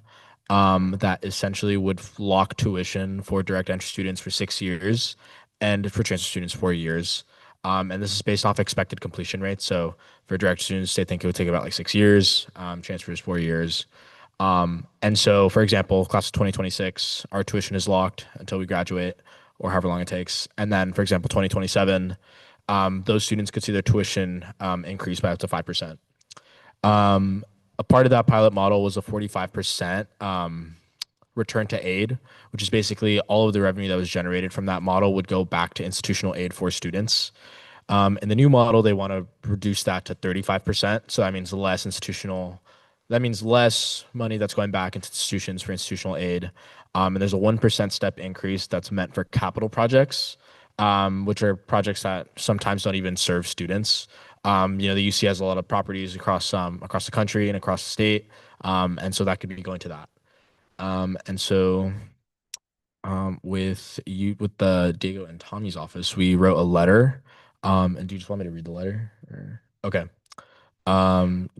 that essentially would lock tuition for direct entry students for 6 years and for transfer students 4 years. And this is based off expected completion rates. So for direct students, they think it would take about like 6 years, transfers 4 years. And so, for example, class of 2026, our tuition is locked until we graduate or however long it takes. And then, for example, 2027, those students could see their tuition increase by up to 5%. A part of that pilot model was a 45% return to aid, which is basically all of the revenue that was generated from that model would go back to institutional aid for students. In the new model, they want to reduce that to 35%. So that means less money that's going back into institutions for institutional aid. And there's a 1% step increase that's meant for capital projects, which are projects that sometimes don't even serve students. The UC has a lot of properties across the country and across the state. And so that could be going to that. And so with the Diego and Tommy's office, we wrote a letter. And do you just want me to read the letter? Okay.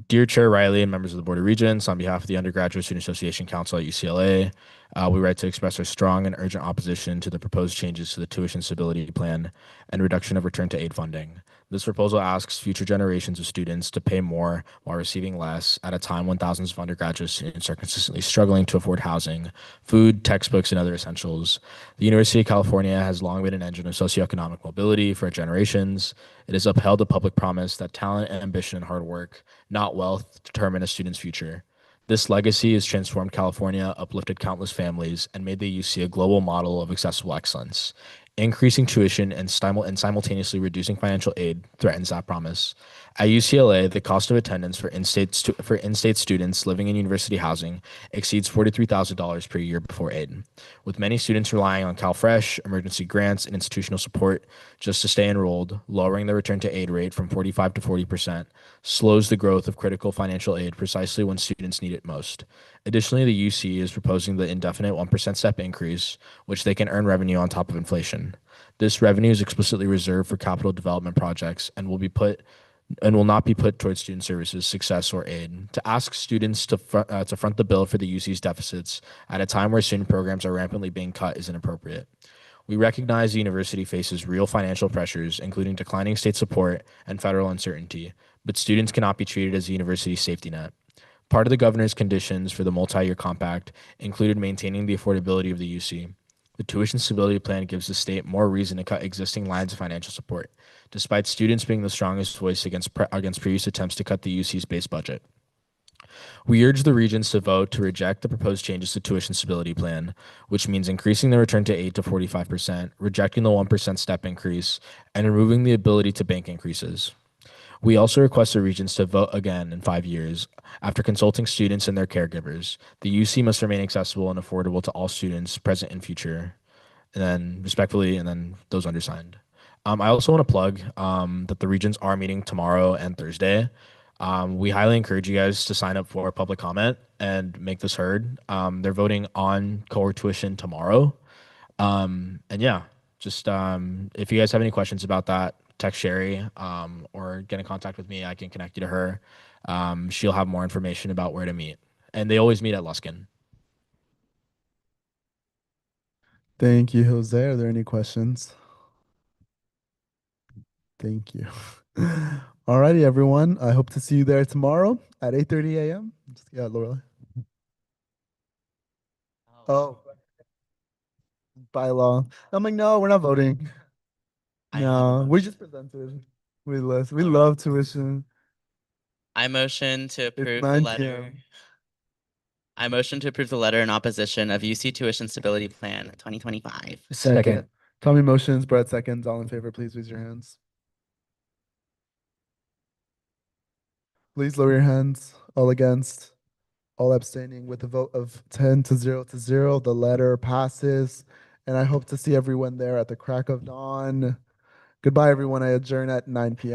Dear Chair Riley and members of the Board of Regents, on behalf of the Undergraduate Student Association Council at UCLA, we write to express our strong and urgent opposition to the proposed changes to the tuition stability plan and reduction of return to aid funding. This proposal asks future generations of students to pay more while receiving less at a time when thousands of undergraduate students are consistently struggling to afford housing, food, textbooks, and other essentials. The University of California has long been an engine of socioeconomic mobility for generations. It has upheld the public promise that talent, ambition, and hard work, not wealth, determine a student's future. This legacy has transformed California, uplifted countless families, and made the UC a global model of accessible excellence. Increasing tuition and simultaneously reducing financial aid threatens that promise. At UCLA, the cost of attendance for in-state students living in university housing exceeds $43,000 per year before aid, with many students relying on CalFresh, emergency grants, and institutional support just to stay enrolled. Lowering the return to aid rate from 45 to 40% slows the growth of critical financial aid precisely when students need it most. Additionally, the UC is proposing the indefinite 1% step increase, which they can earn revenue on top of inflation. This revenue is explicitly reserved for capital development projects and will not be put towards student services, success, or aid. To ask students to front the bill for the UC's deficits at a time where student programs are rampantly being cut is inappropriate. We recognize the university faces real financial pressures, including declining state support and federal uncertainty, but students cannot be treated as the university's safety net. Part of the governor's conditions for the multi-year compact included maintaining the affordability of the UC. The tuition stability plan gives the state more reason to cut existing lines of financial support, despite students being the strongest voice against previous attempts to cut the UC's base budget. We urge the regents to vote to reject the proposed changes to tuition stability plan, which means increasing the return to 8 to 45%, rejecting the 1% step increase, and removing the ability to bank increases. We also request the regents to vote again in 5 years. After consulting students and their caregivers, the UC must remain accessible and affordable to all students, present and future, and then respectfully, and then those undersigned. I also want to plug that the regents are meeting tomorrow and Thursday. We highly encourage you guys to sign up for public comment and make this heard. They're voting on cohort tuition tomorrow. And yeah, just if you guys have any questions about that, text Sherry or get in contact with me. I can connect you to her. She'll have more information about where to meet. And they always meet at Luskin. Thank you, Jose. Are there any questions? Thank you. Alrighty, everyone. I hope to see you there tomorrow at 8:30 a.m. Yeah, Laura. Oh, by law. I'm like, no, we're not voting. No, we just presented. We love tuition. I motion to approve the 9 letter. p.m. I motion to approve the letter in opposition of UC Tuition Stability Plan 2025. Second. Tommy motions, Brett seconds. All in favor, please raise your hands. Please lower your hands. All against. All abstaining with a vote of 10 to 0 to 0. The letter passes. And I hope to see everyone there at the crack of dawn. Goodbye, everyone. I adjourn at 9 p.m.